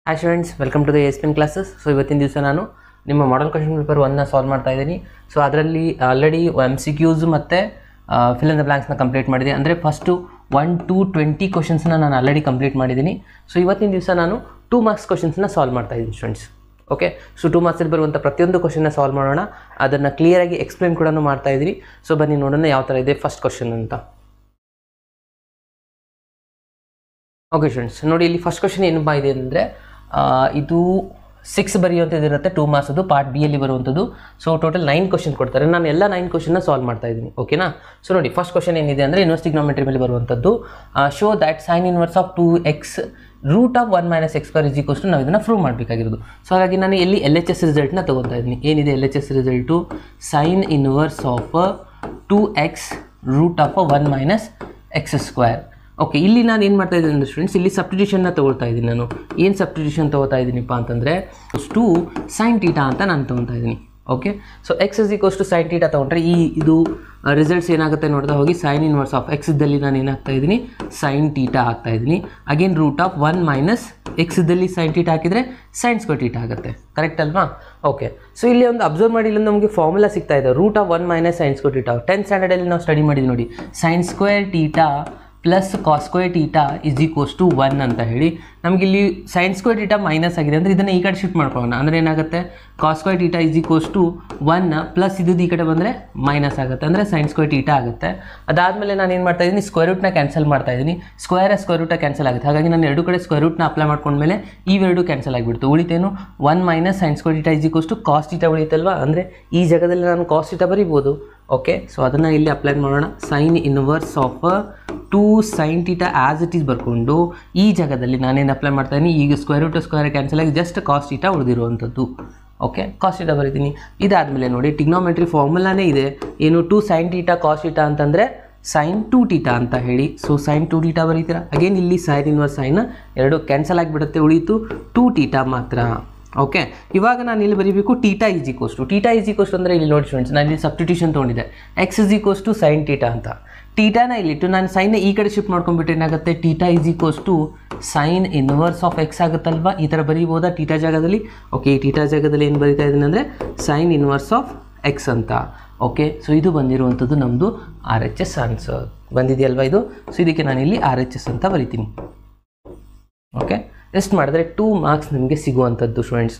Hi students, welcome to the ASPN classes. So ಇವತ್ತಿನ ದಿವಸ ನಾನು ನಿಮ್ಮ ಮಾಡೆಲ್ ಕ್ವೆಶ್ಚನ್ ಪೇಪರ್ 1 ನ ಸಾಲ್ವ್ ಮಾಡ್ತಾ ಇದ್ದೀನಿ. ಸೊ ಅದರಲ್ಲಿ ಆಲ್ರೆಡಿ MCQs ಮತ್ತೆ fill in the blanks ನ ಕಂಪ್ಲೀಟ್ ಮಾಡಿದೆ. ಅಂದ್ರೆ ಫಸ್ಟ್ 1 to 20 ಕ್ವೆಶ್ಚನ್ಸ್ ನ ನಾನು ಆಲ್ರೆಡಿ ಕಂಪ್ಲೀಟ್ ಮಾಡಿದ್ದೀನಿ. ಸೊ ಇವತ್ತಿನ ದಿವಸ ನಾನು 2 ಮಾರ್ಕ್ಸ್ ಕ್ವೆಶ್ಚನ್ಸ್ ನ ಸಾಲ್ವ್ ಮಾಡ್ತಾ ಇದ್ದೀನಿ ಸ್ಟೂಡೆಂಟ್ಸ್. ಓಕೆ, ಸೊ 2 ಮಾರ್ಕ್ಸ್ ಅಲ್ಲಿ ಬರುವಂತ ಪ್ರತಿಯೊಂದು ಕ್ವೆಶ್ಚನ್ ನ ಸಾಲ್ವ್ ಮಾಡೋಣ. ಅದನ್ನ ಕ್ಲಿಯರ್ ಆಗಿ ಎಕ್ಸ್ಪ್ಲೇನ್ ಕೂಡ ಮಾಡ್ತಾ ಇದ್ದೀನಿ. ಸೊ ಬನ್ನಿ ನೋಡೋಣ ಯಾವ ತರ ಇದೆ ಫಸ್ಟ್ ಕ್ವೆಶ್ಚನ್ ಅಂತ. ಓಕೆ ಸ್ಟೂಡೆಂಟ್ಸ್, ನೋಡಿ ಇಲ್ಲಿ ಫಸ್ಟ್ ಕ್ವೆಶ್ಚನ್ ಏನಪ್ಪಾ ಇದೆ ಅಂದರೆ ಇದು 6 ಬರೆಯುವಂಥದ್ದು ಇರುತ್ತೆ, 2 ಮಾರ್ಕ್ಸ್ ಅದು ಪಾರ್ಟ್ ಬಿ ಅಲ್ಲಿ ಬರುವಂಥದ್ದು. ಸೊ ಟೋಟಲ್ 9 ಕ್ವೆಶ್ಚನ್ ಕೊಡ್ತಾರೆ. ನಾನು ಎಲ್ಲ 9 ಕ್ವೆಶ್ಚನ್ನ ಸಾಲ್ವ್ ಮಾಡ್ತಾ ಇದ್ದೀನಿ. ಓಕೆನಾ? ಸೊ ನೋಡಿ ಫಸ್ಟ್ ಕ್ವೆಶ್ಚನ್ ಏನಿದೆ ಅಂದರೆ ಇನ್ವರ್ಸ್ ಟ್ರಿಗ್ನೋಮೆಟ್ರಿ ಮೇಲೆ ಬರುವಂಥದ್ದು. Show that sine inverse of 2x root of 1 - x² is equals to ನಾವು ಇದನ್ನು ಪ್ರೂವ್ ಮಾಡಬೇಕಾಗಿರೋದು. ಸೊ ಹಾಗಾಗಿ ನಾನು ಎಲ್ಲಿ LHS ರಿಸಲ್ಟ್ನ ತೊಗೊತಾ ಇದ್ದೀನಿ. ಏನಿದೆ LHS result? Sine inverse of 2x root of 1 - x². Okay, ಇಲ್ಲಿ ನಾನು ಏನು ಮಾಡ್ತಾ ಇದ್ದೀನಿ ಅಂದರೆ ಸ್ಟೂಡೆಂಟ್ಸ್, ಇಲ್ಲಿ ಸಬ್ಸ್ಟಿಟ್ಯೂಷನ್ನ ತೊಗೊಳ್ತಾ ಇದ್ದೀನಿ. ನಾನು ಏನು ಸಬ್ಸ್ಟಿಟ್ಯೂಷನ್ ತೊಗೋತಾ ಇದ್ದೀನಿಪ್ಪ ಅಂತಂದರೆ ಟು ಸೈನ್ ಟೀಟಾ ಅಂತ ನಾನು ತೊಗೊತಾ ಇದ್ದೀನಿ. Okay, so x is equals to sine theta ತೊಗೊಂಡ್ರೆ ಇದು ರಿಸಲ್ಟ್ಸ್ ಏನಾಗುತ್ತೆ ನೋಡ್ತಾ ಹೋಗಿ. ಸೈನ್ ಇನ್ವರ್ಸ್ ಆಫ್ ಎಕ್ಸ್ ಇದ್ದಲ್ಲಿ ನಾನು ಏನಾಗ್ತಾ ಇದ್ದೀನಿ, ಸೈನ್ ಟೀಟಾ ಹಾಕ್ತಾ ಇದ್ದೀನಿ. ಅಗೇನ್ ರೂಟ್ ಆಫ್ 1 - x ಇದ್ದಲ್ಲಿ ಸೈನ್ ಟೀಟಾ ಹಾಕಿದರೆ ಸೈನ್ ಸ್ಕ್ವೇರ್ ಟೀಟಾ ಆಗುತ್ತೆ. ಕರೆಕ್ಟ್ ಅಲ್ವಾ? ಓಕೆ, ಸೊ ಇಲ್ಲಿ ಒಂದು ಅಬ್ಸರ್ವ್ ಮಾಡಿ, ಇಲ್ಲಿ ನಮಗೆ ಫಾರ್ಮುಲಾ ಸಿಗ್ತಾ ಇದೆ. Root of 1 - sine square theta 10th ಸ್ಟ್ಯಾಂಡರ್ಡಲ್ಲಿ ನಾವು ಸ್ಟಡಿ ಮಾಡಿದ್ವಿ ನೋಡಿ. Sine square theta plus cos square theta is equals to 1 ಅಂತ ಹೇಳಿ. ನಮಗೆ ಇಲ್ಲಿ ಸೈನ್ ಸ್ಕ್ವೇರ್ ಟೀಟಾ ಮೈನಸ್ ಆಗಿದೆ ಅಂದರೆ ಇದನ್ನು ಈ ಕಡೆ ಶಿಫ್ಟ್ ಮಾಡ್ಕೊಳ್ಳೋಣ. ಅಂದರೆ ಏನಾಗುತ್ತೆ, cos square theta is equals to 1 plus ಇದು ಈ ಕಡೆ ಬಂದರೆ ಮೈನಸ್ ಆಗುತ್ತೆ, ಅಂದರೆ ಸೈನ್ ಸ್ಕ್ವೇರ್ ಟೀಟಾ ಆಗುತ್ತೆ. ಅದಾದಮೇಲೆ ನಾನು ಏನು ಮಾಡ್ತಾ ಇದ್ದೀನಿ, ಸ್ಕ್ವೇರ್ ರೂಟ್ನ ಕ್ಯಾನ್ಸಲ್ ಮಾಡ್ತಾ ಇದ್ದೀನಿ. ಸ್ಕ್ವೇರ್ ರೂಟ ಕ್ಯಾನ್ಸಲ್ ಆಗುತ್ತೆ. ಹಾಗಾಗಿ ನಾನು ಎರಡು ಕಡೆ ಸ್ಕ್ವೇರ್ ರೂಟ್ನ ಅಪ್ಲೈ ಮಾಡ್ಕೊಂಡ್ಮೇಲೆ ಇವೆರಡು ಕ್ಯಾನ್ಸಲ್ ಆಗಿಬಿಡ್ತು. ಉಳಿತೇನು 1 - sine square theta is equals to cos theta ಉಳಿಯುತ್ತಲ್ವಾ. ಅಂದರೆ ಈ ಜಾಗದಲ್ಲಿ ನಾನು ಕಾಸ್ ಟೀಟಾ ಬರೀಬೋದು. ಓಕೆ, ಸೊ ಅದನ್ನು ಇಲ್ಲಿ ಅಪ್ಲೈ ಮಾಡೋಣ. Sine inverse of 2 sine theta as it is ಬರ್ಕೊಂಡು ಈ ಜಾಗದಲ್ಲಿ ನಾನೇನು ಅಪ್ಲೈ ಮಾಡ್ತಾ ಇದ್ದೀನಿ, ಈಗ ಸ್ಕ್ವೇರ್ ರೂಟ್ ಸ್ಕ್ವೇರ್ ಕ್ಯಾನ್ಸಲ್ ಆಗಿ ಜಸ್ಟ್ ಕಾಸ್ ಟೀಟಾ ಉಳಿದಿರುವಂಥದ್ದು. ಓಕೆ, ಕಾಸ್ ಟೀಟಾ ಬರೀತೀನಿ. ಇದಾದಮೇಲೆ ನೋಡಿ ಟಿಗ್ನೋಮೆಟ್ರಿ ಫಾರ್ಮುಲಾನೇ ಇದೆ. ಏನು? 2 ಸೈನ್ ಟೀಟಾ ಕಾಸ್ ಟೀಟಾ ಅಂತಂದರೆ ಸೈನ್ 2 ಟೀಟಾ ಅಂತ ಹೇಳಿ. ಸೊ ಸೈನ್ 2 ಟೀಟಾ ಬರೀತೀರಾ. ಅಗೇನ್ ಇಲ್ಲಿ ಸೈನ್ ಇನ್ವರ್ಸ್ ಸೈನ್ ಎರಡು ಕ್ಯಾನ್ಸಲ್ ಆಗಿಬಿಡುತ್ತೆ, ಉಳಿಯಿತು 2 ಟೀಟಾ ಮಾತ್ರ. ಓಕೆ, ಇವಾಗ ನಾನು ಇಲ್ಲಿ ಬರೀಬೇಕು ಟೀಟಾ ಈಸ್ ಈಕ್ವಲ್ಸ್ ಟು ಅಂದರೆ ಇಲ್ಲಿ ನೋಡಿ ಸ್ಟೂಡೆಂಟ್ಸ್, ನಾನು ಇಲ್ಲಿ ಸಬ್ಸ್ಟಿಟ್ಯೂಷನ್ ತೊಗೊಂಡಿದ್ದೆ. X is equals to sine theta ಅಂತ. ಟೀಟಾನ ಇಲ್ಲಿಟ್ಟು ನಾನು ಸೈನ್ನ ಈ ಕಡೆ ಶಿಫ್ಟ್ ಮಾಡ್ಕೊಂಡ್ಬಿಟ್ಟು ಏನಾಗುತ್ತೆ, theta is equals to sine inverse of x ಆಗುತ್ತಲ್ವಾ. ಈ ಥರ ಬರೀಬೋದಾ ಟೀಟಾ ಜಾಗದಲ್ಲಿ? ಓಕೆ, ಈ ಟೀಟಾ ಜಾಗದಲ್ಲಿ ಏನು ಬರೀತಾ ಇದ್ದೀನಿ ಅಂದರೆ ಸೈನ್ ಇನ್ವರ್ಸ್ ಆಫ್ ಎಕ್ಸ್ ಅಂತ. ಓಕೆ, ಸೊ ಇದು ಬಂದಿರುವಂಥದ್ದು ನಮ್ಮದು RHS ಆನ್ಸರ್ ಬಂದಿದೆಯಲ್ವಾ ಇದು. ಸೊ ಇದಕ್ಕೆ ನಾನು ಇಲ್ಲಿ RHS ಅಂತ ಬರಿತೀನಿ. ಓಕೆ, ಎಷ್ಟು ಮಾಡಿದ್ರೆ 2 ಮಾರ್ಕ್ಸ್ ನಿಮಗೆ ಸಿಗುವಂಥದ್ದು ಸ್ಟೂಡೆಂಟ್ಸ್.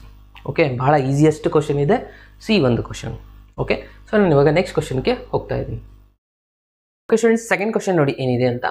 ಓಕೆ, ಬಹಳ ಈಸಿಯೆಸ್ಟ್ ಕ್ವಶನ್ ಇದೆ. ಸಿ ಒಂದು ಕ್ವಶನ್. ಓಕೆ, ಸೊ ನಾನು ಇವಾಗ ನೆಕ್ಸ್ಟ್ ಕ್ವಶನ್ಗೆ ಹೋಗ್ತಾ ಇದ್ದೀನಿ. ಓಕೆ ಸ್ಟೂಡೆಂಟ್ಸ್, ಸೆಕೆಂಡ್ ಕ್ವಶನ್ ನೋಡಿ ಏನಿದೆ ಅಂತ.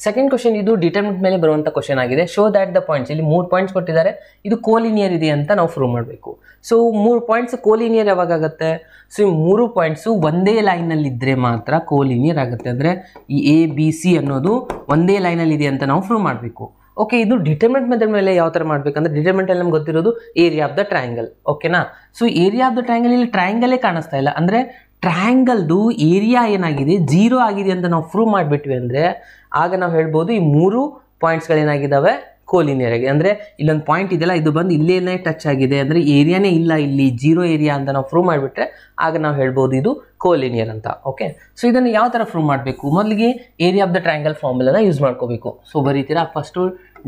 ಸೆಕೆಂಡ್ ಕ್ವಶನ್ ಇದು ಡಿಟರ್ಮಿನೆಂಟ್ ಮೇಲೆ ಬರುವಂಥ ಕ್ವಶನ್ ಆಗಿದೆ. ಶೋ ದ್ಯಾಟ್ ದ ಪಾಯಿಂಟ್ಸ್, ಇಲ್ಲಿ 3 ಪಾಯಿಂಟ್ಸ್ ಕೊಟ್ಟಿದ್ದಾರೆ. ಇದು ಕೋಲಿನಿಯರ್ ಇದೆ ಅಂತ ನಾವು ಪ್ರೂವ್ ಮಾಡಬೇಕು. ಸೊ 3 ಪಾಯಿಂಟ್ಸ್ ಕೋಲಿನಿಯರ್ ಯಾವಾಗ ಆಗುತ್ತೆ? ಸೊ ಈ 3 ಪಾಯಿಂಟ್ಸು ಒಂದೇ ಲೈನಲ್ಲಿ ಇದ್ದರೆ ಮಾತ್ರ ಕೋಲಿನಿಯರ್ ಆಗುತ್ತೆ. ಅಂದರೆ ಈ ABC ಅನ್ನೋದು ಒಂದೇ ಲೈನಲ್ಲಿ ಇದೆ ಅಂತ ನಾವು ಪ್ರೂವ್ ಮಾಡಬೇಕು. ಓಕೆ, ಇದು ಡಿಟರ್ಮಿನೆಂಟ್ ಮೆಥಡ್ ಮೇಲೆ ಯಾವ ಥರ ಮಾಡಬೇಕಂದ್ರೆ, ಡಿಟರ್ಮಿನೆಂಟಲ್ಲಿ ನಮ್ಗೆ ಗೊತ್ತಿರೋದು ಏರಿಯಾ ಆಫ್ ದ ಟ್ರಯಾಂಗಲ್. ಓಕೆನಾ? So area of the triangle, ಇಲ್ಲಿ ಟ್ರಯಾಂಗಲೇ ಕಾಣಿಸ್ತಾ ಇಲ್ಲ. ಅಂದರೆ ಟ್ರಯಾಂಗಲ್ದು ಏರಿಯಾ ಏನಾಗಿದೆ 0 ಆಗಿದೆ ಅಂತ ನಾವು ಪ್ರೂವ್ ಮಾಡಿಬಿಟ್ವಿ ಅಂದರೆ ಆಗ ನಾವು ಹೇಳ್ಬೋದು ಈ 3 ಪಾಯಿಂಟ್ಸ್ಗಳೇನಾಗಿದ್ದಾವೆ, ಕೋಲಿನಿಯರ್ ಆಗಿದೆ. ಅಂದರೆ ಇಲ್ಲೊಂದು ಪಾಯಿಂಟ್ ಇದೆಯಲ್ಲ, ಇದು ಬಂದು ಇಲ್ಲೇನೇ ಟಚ್ ಆಗಿದೆ, ಅಂದರೆ ಏರಿಯಾನೇ ಇಲ್ಲ, ಇಲ್ಲಿ 0 ಏರಿಯಾ ಅಂತ ನಾವು ಪ್ರೂವ್ ಮಾಡಿಬಿಟ್ರೆ ಆಗ ನಾವು ಹೇಳ್ಬೋದು ಇದು ಕೋಲಿನಿಯರ್ ಅಂತ. ಓಕೆ, ಸೊ ಇದನ್ನು ಯಾವ ಥರ ಪ್ರೂವ್ ಮಾಡಬೇಕು? ಮೊದಲಿಗೆ ಏರಿಯಾ ಆಫ್ ದ ಟ್ರಯಾಂಗಲ್ ಫಾರ್ಮುಲಾನ ಯೂಸ್ ಮಾಡ್ಕೋಬೇಕು. ಸೊ ಬರೀತೀರಾ first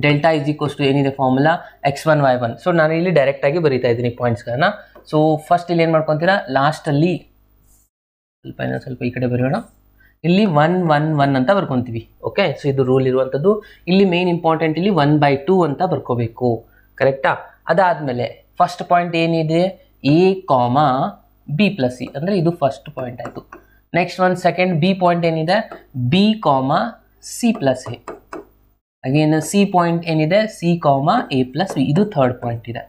delta is equals to ಏನಿದೆ ಫಾರ್ಮುಲಾ x1 y1. ಸೊ ನಾನು ಇಲ್ಲಿ ಡೈರೆಕ್ಟಾಗಿ ಬರೀತಾ ಇದ್ದೀನಿ ಪಾಯಿಂಟ್ಸ್ಗಳನ್ನ. ಸೊ ಫಸ್ಟ್ ಇಲ್ಲಿ ಏನು ಮಾಡ್ಕೊತೀರಾ, ಲಾಸ್ಟಲ್ಲಿ ಸ್ವಲ್ಪ ಈ ಕಡೆ ಬರೆಯೋಣ. ಇಲ್ಲಿ 1 1 1 ಅಂತ ಬರ್ಕೊತೀವಿ. ಓಕೆ, ಸೊ ಇದು ರೂಲ್ ಇರುವಂಥದ್ದು. ಇಲ್ಲಿ ಮೇನ್ ಇಂಪಾರ್ಟೆಂಟ್ ಇಲ್ಲಿ 1/2 ಅಂತ ಬರ್ಕೋಬೇಕು. ಕರೆಕ್ಟಾ? ಅದಾದಮೇಲೆ ಫಸ್ಟ್ ಪಾಯಿಂಟ್ ಏನಿದೆ, A, B + C ಅಂದರೆ ಇದು ಫಸ್ಟ್ ಪಾಯಿಂಟ್ ಆಯಿತು. ನೆಕ್ಸ್ಟ್ ಒಂದು ಸೆಕೆಂಡ್ B ಪಾಯಿಂಟ್ ಏನಿದೆ, B, C + A. Again C point ಏನಿದೆ, C, A + B. ಇದು ಥರ್ಡ್ ಪಾಯಿಂಟ್ ಇದೆ.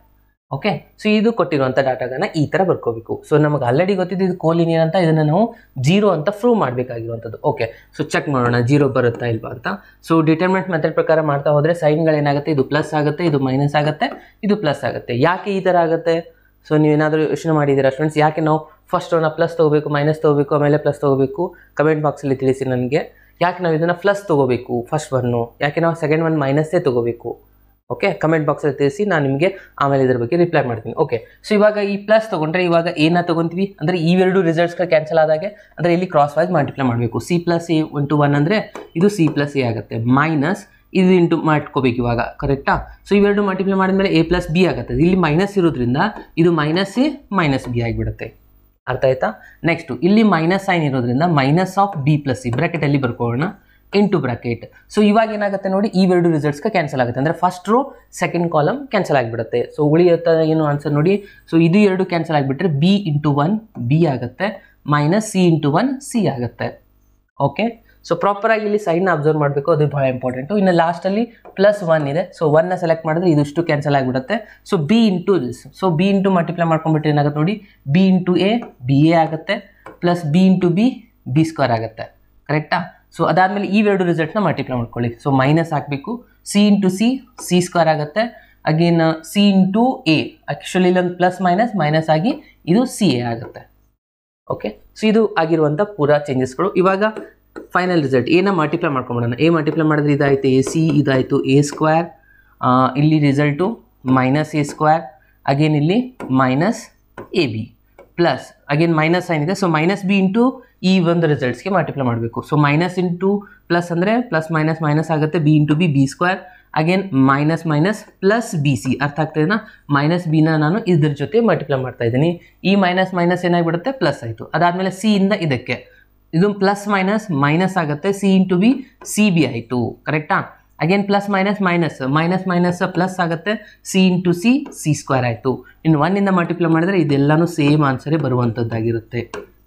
ಓಕೆ, ಸೊ ಇದು ಕೊಟ್ಟಿರುವಂಥ ಡಾಟಾಗಳನ್ನ ಈ ಥರ ಬರ್ಕೋಬೇಕು. ಸೊ ನಮಗೆ ಆಲ್ರೆಡಿ ಗೊತ್ತಿದ್ದು ಇದು ಕೋಲಿನಿಯರ್ ಅಂತ, ಇದನ್ನು ನಾವು 0 ಅಂತ ಪ್ರೂವ್ ಮಾಡಬೇಕಾಗಿರುವಂಥದ್ದು. ಓಕೆ, ಸೊ ಚೆಕ್ ಮಾಡೋಣ 0 ಬರುತ್ತಾ ಇಲ್ವಾ ಅಂತ. ಸೊ ಡಿಟರ್ಮಿನೆಂಟ್ ಮೆಥಡ್ ಪ್ರಕಾರ ಮಾಡ್ತಾ ಹೋದರೆ ಸೈನ್ಗಳೇನಾಗುತ್ತೆ, ಇದು ಪ್ಲಸ್ ಆಗುತ್ತೆ, ಇದು ಮೈನಸ್ ಆಗುತ್ತೆ, ಇದು ಪ್ಲಸ್ ಆಗುತ್ತೆ. ಯಾಕೆ ಈ ಥರ ಆಗುತ್ತೆ? ಸೊ ನೀವೇನಾದರೂ ಯೋಚನೆ ಮಾಡಿದ್ದೀರಾ ಸ್ಟೂಡೆಂಟ್ಸ್, ಯಾಕೆ ನಾವು ಫಸ್ಟ್ ಅವನ್ನ ಪ್ಲಸ್ ತೊಗೋಬೇಕು, ಮೈನಸ್ ತೊಗೋಬೇಕು, ಆಮೇಲೆ ಪ್ಲಸ್ ತೊಗೋಬೇಕು? ಕಮೆಂಟ್ ಬಾಕ್ಸಲ್ಲಿ ತಿಳಿಸಿ ನನಗೆ. ಯಾಕೆ ನಾವು ಇದನ್ನು ಪ್ಲಸ್ ತೊಗೋಬೇಕು ಫಸ್ಟ್ ಒನ್ನು, ಯಾಕೆ ನಾವು ಸೆಕೆಂಡ್ ಒನ್ ಮೈನಸ್ಸೇ ತೊಗೋಬೇಕು? ಓಕೆ, ಕಮೆಂಟ್ ಬಾಕ್ಸಲ್ಲಿ ತಿಳಿಸಿ, ನಾನು ನಿಮಗೆ ಆಮೇಲೆ ಇದ್ರ ಬಗ್ಗೆ ರಿಪ್ಲೈ ಮಾಡ್ತೀನಿ. ಓಕೆ, ಸೊ ಇವಾಗ ಈ ಪ್ಲಸ್ ತೊಗೊಂಡ್ರೆ ಇವಾಗ ಏನ ತೊಗೊತೀವಿ ಅಂದರೆ ಇವೆರಡು ರಿಸಲ್ಟ್ಸ್ಗಳು ಕ್ಯಾನ್ಸಲ್ ಆದಾಗೆ, ಅಂದರೆ ಇಲ್ಲಿ ಕ್ರಾಸ್ ವೈಸ್ ಮಲ್ಟಿಪ್ಲೈ ಮಾಡಬೇಕು. C + A × 1 ಅಂದರೆ ಇದು C + A ಆಗುತ್ತೆ. ಮೈನಸ್ ಇದು ಇಂಟು ಮಾಡ್ಕೋಬೇಕು ಇವಾಗ, ಕರೆಕ್ಟಾ? ಸೊ ಇವೆರಡು ಮಲ್ಟಿಪ್ಲೈ ಮಾಡಿದ್ಮೇಲೆ a ಪ್ಲಸ್ ಬಿ ಆಗುತ್ತೆ. ಇಲ್ಲಿ ಮೈನಸ್ ಇರೋದ್ರಿಂದ ಇದು ಮೈನಸ್ ಎ ಮೈನಸ್ ಬಿ ಆಗಿಬಿಡುತ್ತೆ. ಅರ್ಥ ಆಯ್ತಾ? ನೆಕ್ಸ್ಟು ಇಲ್ಲಿ ಮೈನಸ್ ಸೈನ್ ಇರೋದ್ರಿಂದ minus of b plus c ಬ್ರಾಕೆಟಲ್ಲಿ ಬರ್ಕೊಳ್ಳೋಣ ಇಂಟು ಬ್ರಾಕೆಟ್. ಸೊ ಇವಾಗ ಏನಾಗುತ್ತೆ ನೋಡಿ, ಇವೆರಡು ರಿಸಲ್ಟ್ಸ್ಗೆ ಕ್ಯಾನ್ಸಲ್ ಆಗುತ್ತೆ. ಅಂದರೆ first row second column cancel ಆಗಿಬಿಡುತ್ತೆ. ಸೊ ಉಳಿಯುತ್ತ ಏನು ಆನ್ಸರ್ ನೋಡಿ, ಸೊ ಇದು ಎರಡು ಕ್ಯಾನ್ಸಲ್ ಆಗಿಬಿಟ್ರೆ ಬಿ ಇಂಟು 1 ಬಿ ಆಗುತ್ತೆ, ಮೈನಸ್ ಸಿ ಇಂಟು 1 ಸಿ ಆಗುತ್ತೆ. ಓಕೆ, ಸೊ ಪ್ರಾಪರಾಗಿ ಇಲ್ಲಿ ಸೈಡ್ನ ಅಬ್ಸರ್ವ್ ಮಾಡಬೇಕು, ಅದು ಬಹಳ ಇಂಪಾರ್ಟೆಂಟು. ಇನ್ನು ಲಾಸ್ಟಲ್ಲಿ ಪ್ಲಸ್ 1 ಇದೆ. ಸೊ 1ನ ಸೆಲೆಕ್ಟ್ ಮಾಡಿದ್ರೆ ಇದಿಷ್ಟು ಕ್ಯಾನ್ಸಲ್ ಆಗಿಬಿಡುತ್ತೆ. So b into this, so b into multiply ಮಾಡ್ಕೊಂಡ್ಬಿಟ್ರೆ ಏನಾಗುತ್ತೆ ನೋಡಿ, b into a b a ಆಗುತ್ತೆ, plus b into b b square ಆಗುತ್ತೆ. ಕರೆಕ್ಟಾ? ಸೊ ಅದಾದಮೇಲೆ ಇವೆರಡು ರಿಸಲ್ಟ್ನ ಮಲ್ಟಿಪ್ಲೈ ಮಾಡ್ಕೊಳ್ಳಿ. ಸೊ ಮೈನಸ್ ಹಾಕಬೇಕು, c into C C square ಆಗುತ್ತೆ, again c into a, actually ಇಲ್ಲೊಂದು ಪ್ಲಸ್ ಮೈನಸ್ ಮೈನಸ್ ಆಗಿ ಇದು ಸಿ ಎ ಆಗುತ್ತೆ. ಓಕೆ, ಸೊ ಇದು ಆಗಿರುವಂಥ ಪೂರಾ ಚೇಂಜಸ್ಗಳು. ಇವಾಗ ಫೈನಲ್ ರಿಸಲ್ಟ್ ಎನ ಮಲ್ಟಿಪ್ಲೈ ಮಾಡ್ಕೊಂಬಿಡೋಣ. ಎ ಮಲ್ಟಿಪ್ಲೈ ಮಾಡಿದ್ರೆ ಇದಾಯಿತು ಎ ಸಿ, ಇದಾಯಿತು ಎ ಸ್ಕ್ವೇರ್, ಇಲ್ಲಿ result minus a square, again ಇಲ್ಲಿ minus a b, plus again minus sine ಇದೆ. ಸೊ ಮೈನಸ್ ಬಿ ಇಂಟು ಈ ಒಂದು ರಿಸಲ್ಟ್ಸ್ಗೆ ಮಲ್ಟಿಪ್ಲೈ ಮಾಡಬೇಕು. ಸೊ ಮೈನಸ್ ಇಂಟು ಪ್ಲಸ್ ಅಂದರೆ ಪ್ಲಸ್ ಮೈನಸ್ ಮೈನಸ್ ಆಗುತ್ತೆ, b into b b square, again minus minus plus b c. ಅರ್ಥ ಆಗ್ತಾಯಿದೆನಾ? ಮೈನಸ್ ಬಿನ ನಾನು ಇದ್ರ ಜೊತೆ ಮಲ್ಟಿಪ್ಲೈ ಮಾಡ್ತಾ ಇದ್ದೀನಿ. ಈ ಮೈನಸ್ ಮೈನಸ್ ಏನಾಗಿಬಿಡುತ್ತೆ, ಪ್ಲಸ್ ಆಯಿತು. ಅದಾದಮೇಲೆ ಸಿ ಇಂದ ಇದಕ್ಕೆ ಇದು ಪ್ಲಸ್ ಮೈನಸ್ ಮೈನಸ್ ಆಗುತ್ತೆ, C into B C B ಆಯಿತು. ಕರೆಕ್ಟಾ? Again plus minus minus minus minus plus ಆಗುತ್ತೆ, C into C C square ಆಯಿತು. ಇನ್ನು 1ಇಂದ ಮಲ್ಟಿಪ್ಲೈ ಮಾಡಿದ್ರೆ ಇದೆಲ್ಲನೂ ಸೇಮ್ ಆನ್ಸರೇ ಬರುವಂಥದ್ದಾಗಿರುತ್ತೆ,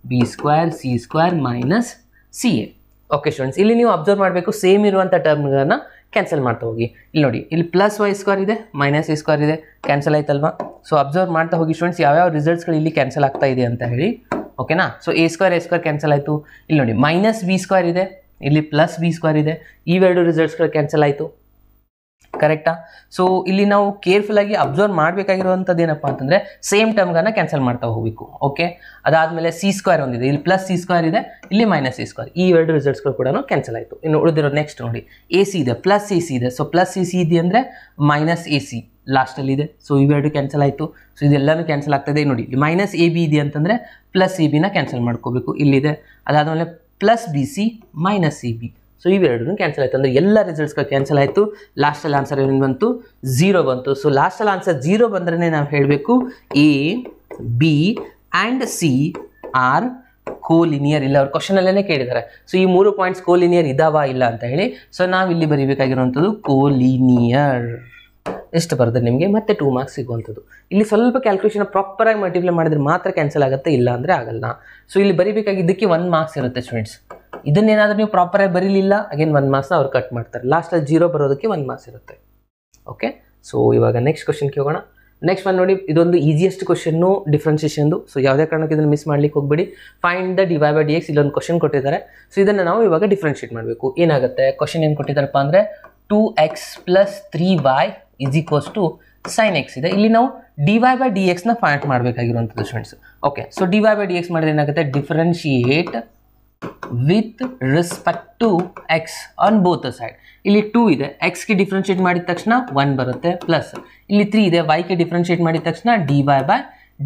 B square C square minus C A. Okay students, ಇಲ್ಲಿ ನೀವು ಅಬ್ಸರ್ವ್ ಮಾಡಬೇಕು, ಸೇಮ್ ಇರುವಂಥ ಟರ್ಮ್ಗಳನ್ನ ಕ್ಯಾನ್ಸಲ್ ಮಾಡ್ತಾ ಹೋಗಿ. ಇಲ್ಲಿ ನೋಡಿ, ಇಲ್ಲಿ ಪ್ಲಸ್ ವೈ ಸ್ಕ್ವೇರ್ ಇದೆ, ಮೈನಸ್ ಎ ಸ್ಕ್ವೇರ್ ಇದೆ, ಕ್ಯಾನ್ಸಲ್ ಆಯ್ತಲ್ವಾ? ಸೊ ಅಬ್ಸರ್ವ್ ಮಾಡ್ತಾ ಹೋಗಿ ಸ್ಟೂಡೆಂಟ್ಸ್, ಯಾವ್ಯಾವ ರಿಸಲ್ಟ್ಸ್ಗಳು ಇಲ್ಲಿ ಕ್ಯಾನ್ಸಲ್ ಆಗ್ತಾ ಇದೆ ಅಂತ ಹೇಳಿ. ಓಕೆನಾ? ಸೊ ಎ ಸ್ಕ್ವೇರ್ ಕ್ಯಾನ್ಸಲ್ ಆಯಿತು. ಇಲ್ಲಿ ನೋಡಿ ಮೈನಸ್ ಬಿ ಸ್ಕ್ವೇರ್ ಇದೆ, ಇಲ್ಲಿ ಪ್ಲಸ್ ಬಿ ಸ್ಕ್ವೇರ್ ಇದೆ, ಇವೆರಡು ರಿಸಲ್ಟ್ಸ್ಗಳು ಕ್ಯಾನ್ಸಲ್ ಆಯಿತು. ಕರೆಕ್ಟಾ? ಸೊ ಇಲ್ಲಿ ನಾವು ಕೇರ್ಫುಲ್ಲಾಗಿ ಅಬ್ಸರ್ವ್ ಮಾಡಬೇಕಾಗಿರುವಂಥದ್ದು ಏನಪ್ಪ ಅಂತಂದರೆ ಸೇಮ್ ಟರ್ಮ್ಗಳನ್ನ ಕ್ಯಾನ್ಸಲ್ ಮಾಡ್ತಾ ಹೋಗಬೇಕು. ಓಕೆ, ಅದಾದಮೇಲೆ ಸಿ ಸ್ಕ್ವೇರ್ ಒಂದಿದೆ, ಇಲ್ಲಿ ಪ್ಲಸ್ ಸಿ ಸ್ಕ್ವೇರ್ ಇದೆ, ಇಲ್ಲಿ ಮೈನಸ್ ಸಿ ಸ್ಕ್ವೇರ್, ಈ ಎರಡು ರಿಸಲ್ಟ್ಸ್ಗಳು ಕೂಡ ಕ್ಯಾನ್ಸಲ್ ಆಯಿತು. ಇನ್ನು ಉಳಿದಿರೋ ನೆಕ್ಸ್ಟ್ ನೋಡಿ, ಎ ಸಿ ಇದೆ, ಪ್ಲಸ್ ಎ ಸಿ ಇದೆ. ಸೊ ಪ್ಲಸ್ ಎ ಸಿ ಇದೆ ಅಂದರೆ ಮೈನಸ್ ಎ ಸಿ ಲಾಸ್ಟಲ್ಲಿ ಇದೆ. ಸೊ ಇವೆರಡು ಕ್ಯಾನ್ಸಲ್ ಆಯಿತು. ಸೊ ಇದೆಲ್ಲನೂ ಕ್ಯಾನ್ಸಲ್ ಆಗ್ತದೆ. ನೋಡಿ, ಮೈನಸ್ ಎ ಬಿ ಇದೆ ಅಂತಂದರೆ ಪ್ಲಸ್ ಎ ಬಿನ ಕ್ಯಾನ್ಸಲ್ ಮಾಡ್ಕೋಬೇಕು, ಇಲ್ಲಿದೆ. ಅದಾದಮೇಲೆ plus b C minus C B. So ಇವೆರಡೂ ಕ್ಯಾನ್ಸಲ್ ಆಯಿತು, ಅಂದರೆ ಎಲ್ಲ ರಿಸಲ್ಟ್ಸ್ಗಳು ಕ್ಯಾನ್ಸಲ್ ಆಯಿತು. ಲಾಸ್ಟಲ್ಲಿ ಆನ್ಸರ್ ಏನು ಬಂತು, 0 ಬಂತು. ಸೊ ಲಾಸ್ಟಲ್ಲಿ ಆನ್ಸರ್ 0 ಬಂದ್ರೇ ನಾವು ಹೇಳಬೇಕು A B and C are collinear. ಇಲ್ಲ ಅವ್ರು ಕ್ವಶನಲ್ಲೇ ಕೇಳಿದ್ದಾರೆ. ಸೊ ಈ 3 ಪಾಯಿಂಟ್ಸ್ ಕೋಲಿನಿಯರ್ ಇದಾವ ಇಲ್ಲ ಅಂತ ಹೇಳಿ. ಸೊ ನಾವಿಲ್ಲಿ ಬರೀಬೇಕಾಗಿರುವಂಥದ್ದು ಕೋಲಿನಿಯರ್. ಎಷ್ಟು ಬರ್ತದೆ ನಿಮಗೆ ಮತ್ತೆ 2 ಮಾರ್ಕ್ಸ್ ಸಿಗುವಂಥದ್ದು. ಇಲ್ಲಿ ಸ್ವಲ್ಪ ಕ್ಯಾಲ್ಕುಲೇಷನ್ ಪ್ರಾಪರಾಗಿ ಮಲ್ಟಿಪ್ಲೈ ಮಾಡಿದ್ರೆ ಮಾತ್ರ ಕ್ಯಾನ್ಸಲ್ ಆಗುತ್ತೆ, ಇಲ್ಲ ಅಂದರೆ ಆಗಲ್ಲ. ಸೊ ಇಲ್ಲಿ ಬರೀಬೇಕಾಗಿದ್ದಕ್ಕೆ 1 ಮಾರ್ಕ್ಸ್ ಇರುತ್ತೆ ಸ್ಟೂಡೆಂಟ್ಸ್. ಇದನ್ನೇನಾದರೂ ನೀವು ಪ್ರಾಪರಾಗಿ ಬರೀಲಿಲ್ಲ, ಅಗೇನ್ 1 ಮಾರ್ಕ್ಸ್ನ ಅವ್ರು ಕಟ್ ಮಾಡ್ತಾರೆ. ಲಾಸ್ಟಲ್ಲಿ 0 ಬರೋದಕ್ಕೆ 1 ಮಾರ್ಕ್ಸ್ ಇರುತ್ತೆ. ಓಕೆ, ಸೊ ಇವಾಗ ನೆಕ್ಸ್ಟ್ ಕ್ವಶನ್ಗೆ ಹೋಗೋಣ. ನೆಕ್ಸ್ಟ್ ಒಂದು ನೋಡಿ, ಇದೊಂದು ಈಸಿಯೆಸ್ಟ್ ಕ್ವಶನ್ನು ಡಿಫ್ರೆನ್ಸಿಯೇಷನ್ದು. ಸೊ ಯಾವುದೇ ಕಾರಣಕ್ಕೆ ಇದನ್ನು ಮಿಸ್ ಮಾಡ್ಲಿಕ್ಕೆ ಹೋಗ್ಬೇಡಿ. Find the dy by D x, ಇಲ್ಲೊಂದು ಕ್ವಶನ್ ಕೊಟ್ಟಿದ್ದಾರೆ. ಸೊ ಇದನ್ನು ನಾವು ಇವಾಗ ಡಿಫ್ರೆನ್ಷಿಯೇಟ್ ಮಾಡಬೇಕು. ಏನಾಗುತ್ತೆ ಕ್ವಶನ್ ಏನು ಕೊಟ್ಟಿದ್ದಾರಪ್ಪ ಅಂದರೆ 2x + 3y = sin x ಇದೆ. ಇಲ್ಲಿ ನಾವು dy ಬೈ ಡಿ ಎಕ್ಸ್ನ ಫೈಂಡ್ ಮಾಡಬೇಕಾಗಿರುವಂಥದ್ದು students. Okay, so dy by D X ಮಾಡಿದ್ರೆ ಏನಾಗುತ್ತೆ, differentiate with respect to X on both side. ಇಲ್ಲಿ 2 ಇದೆ, ಎಕ್ಸ್ಗೆ ಡಿಫ್ರೆನ್ಷಿಯೇಟ್ ಮಾಡಿದ ತಕ್ಷಣ 1 ಬರುತ್ತೆ, ಪ್ಲಸ್ ಇಲ್ಲಿ 3 ಇದೆ, ವೈಗೆ ಡಿಫ್ರೆನ್ಷಿಯೇಟ್ ಮಾಡಿದ ತಕ್ಷಣ dy ಬೈ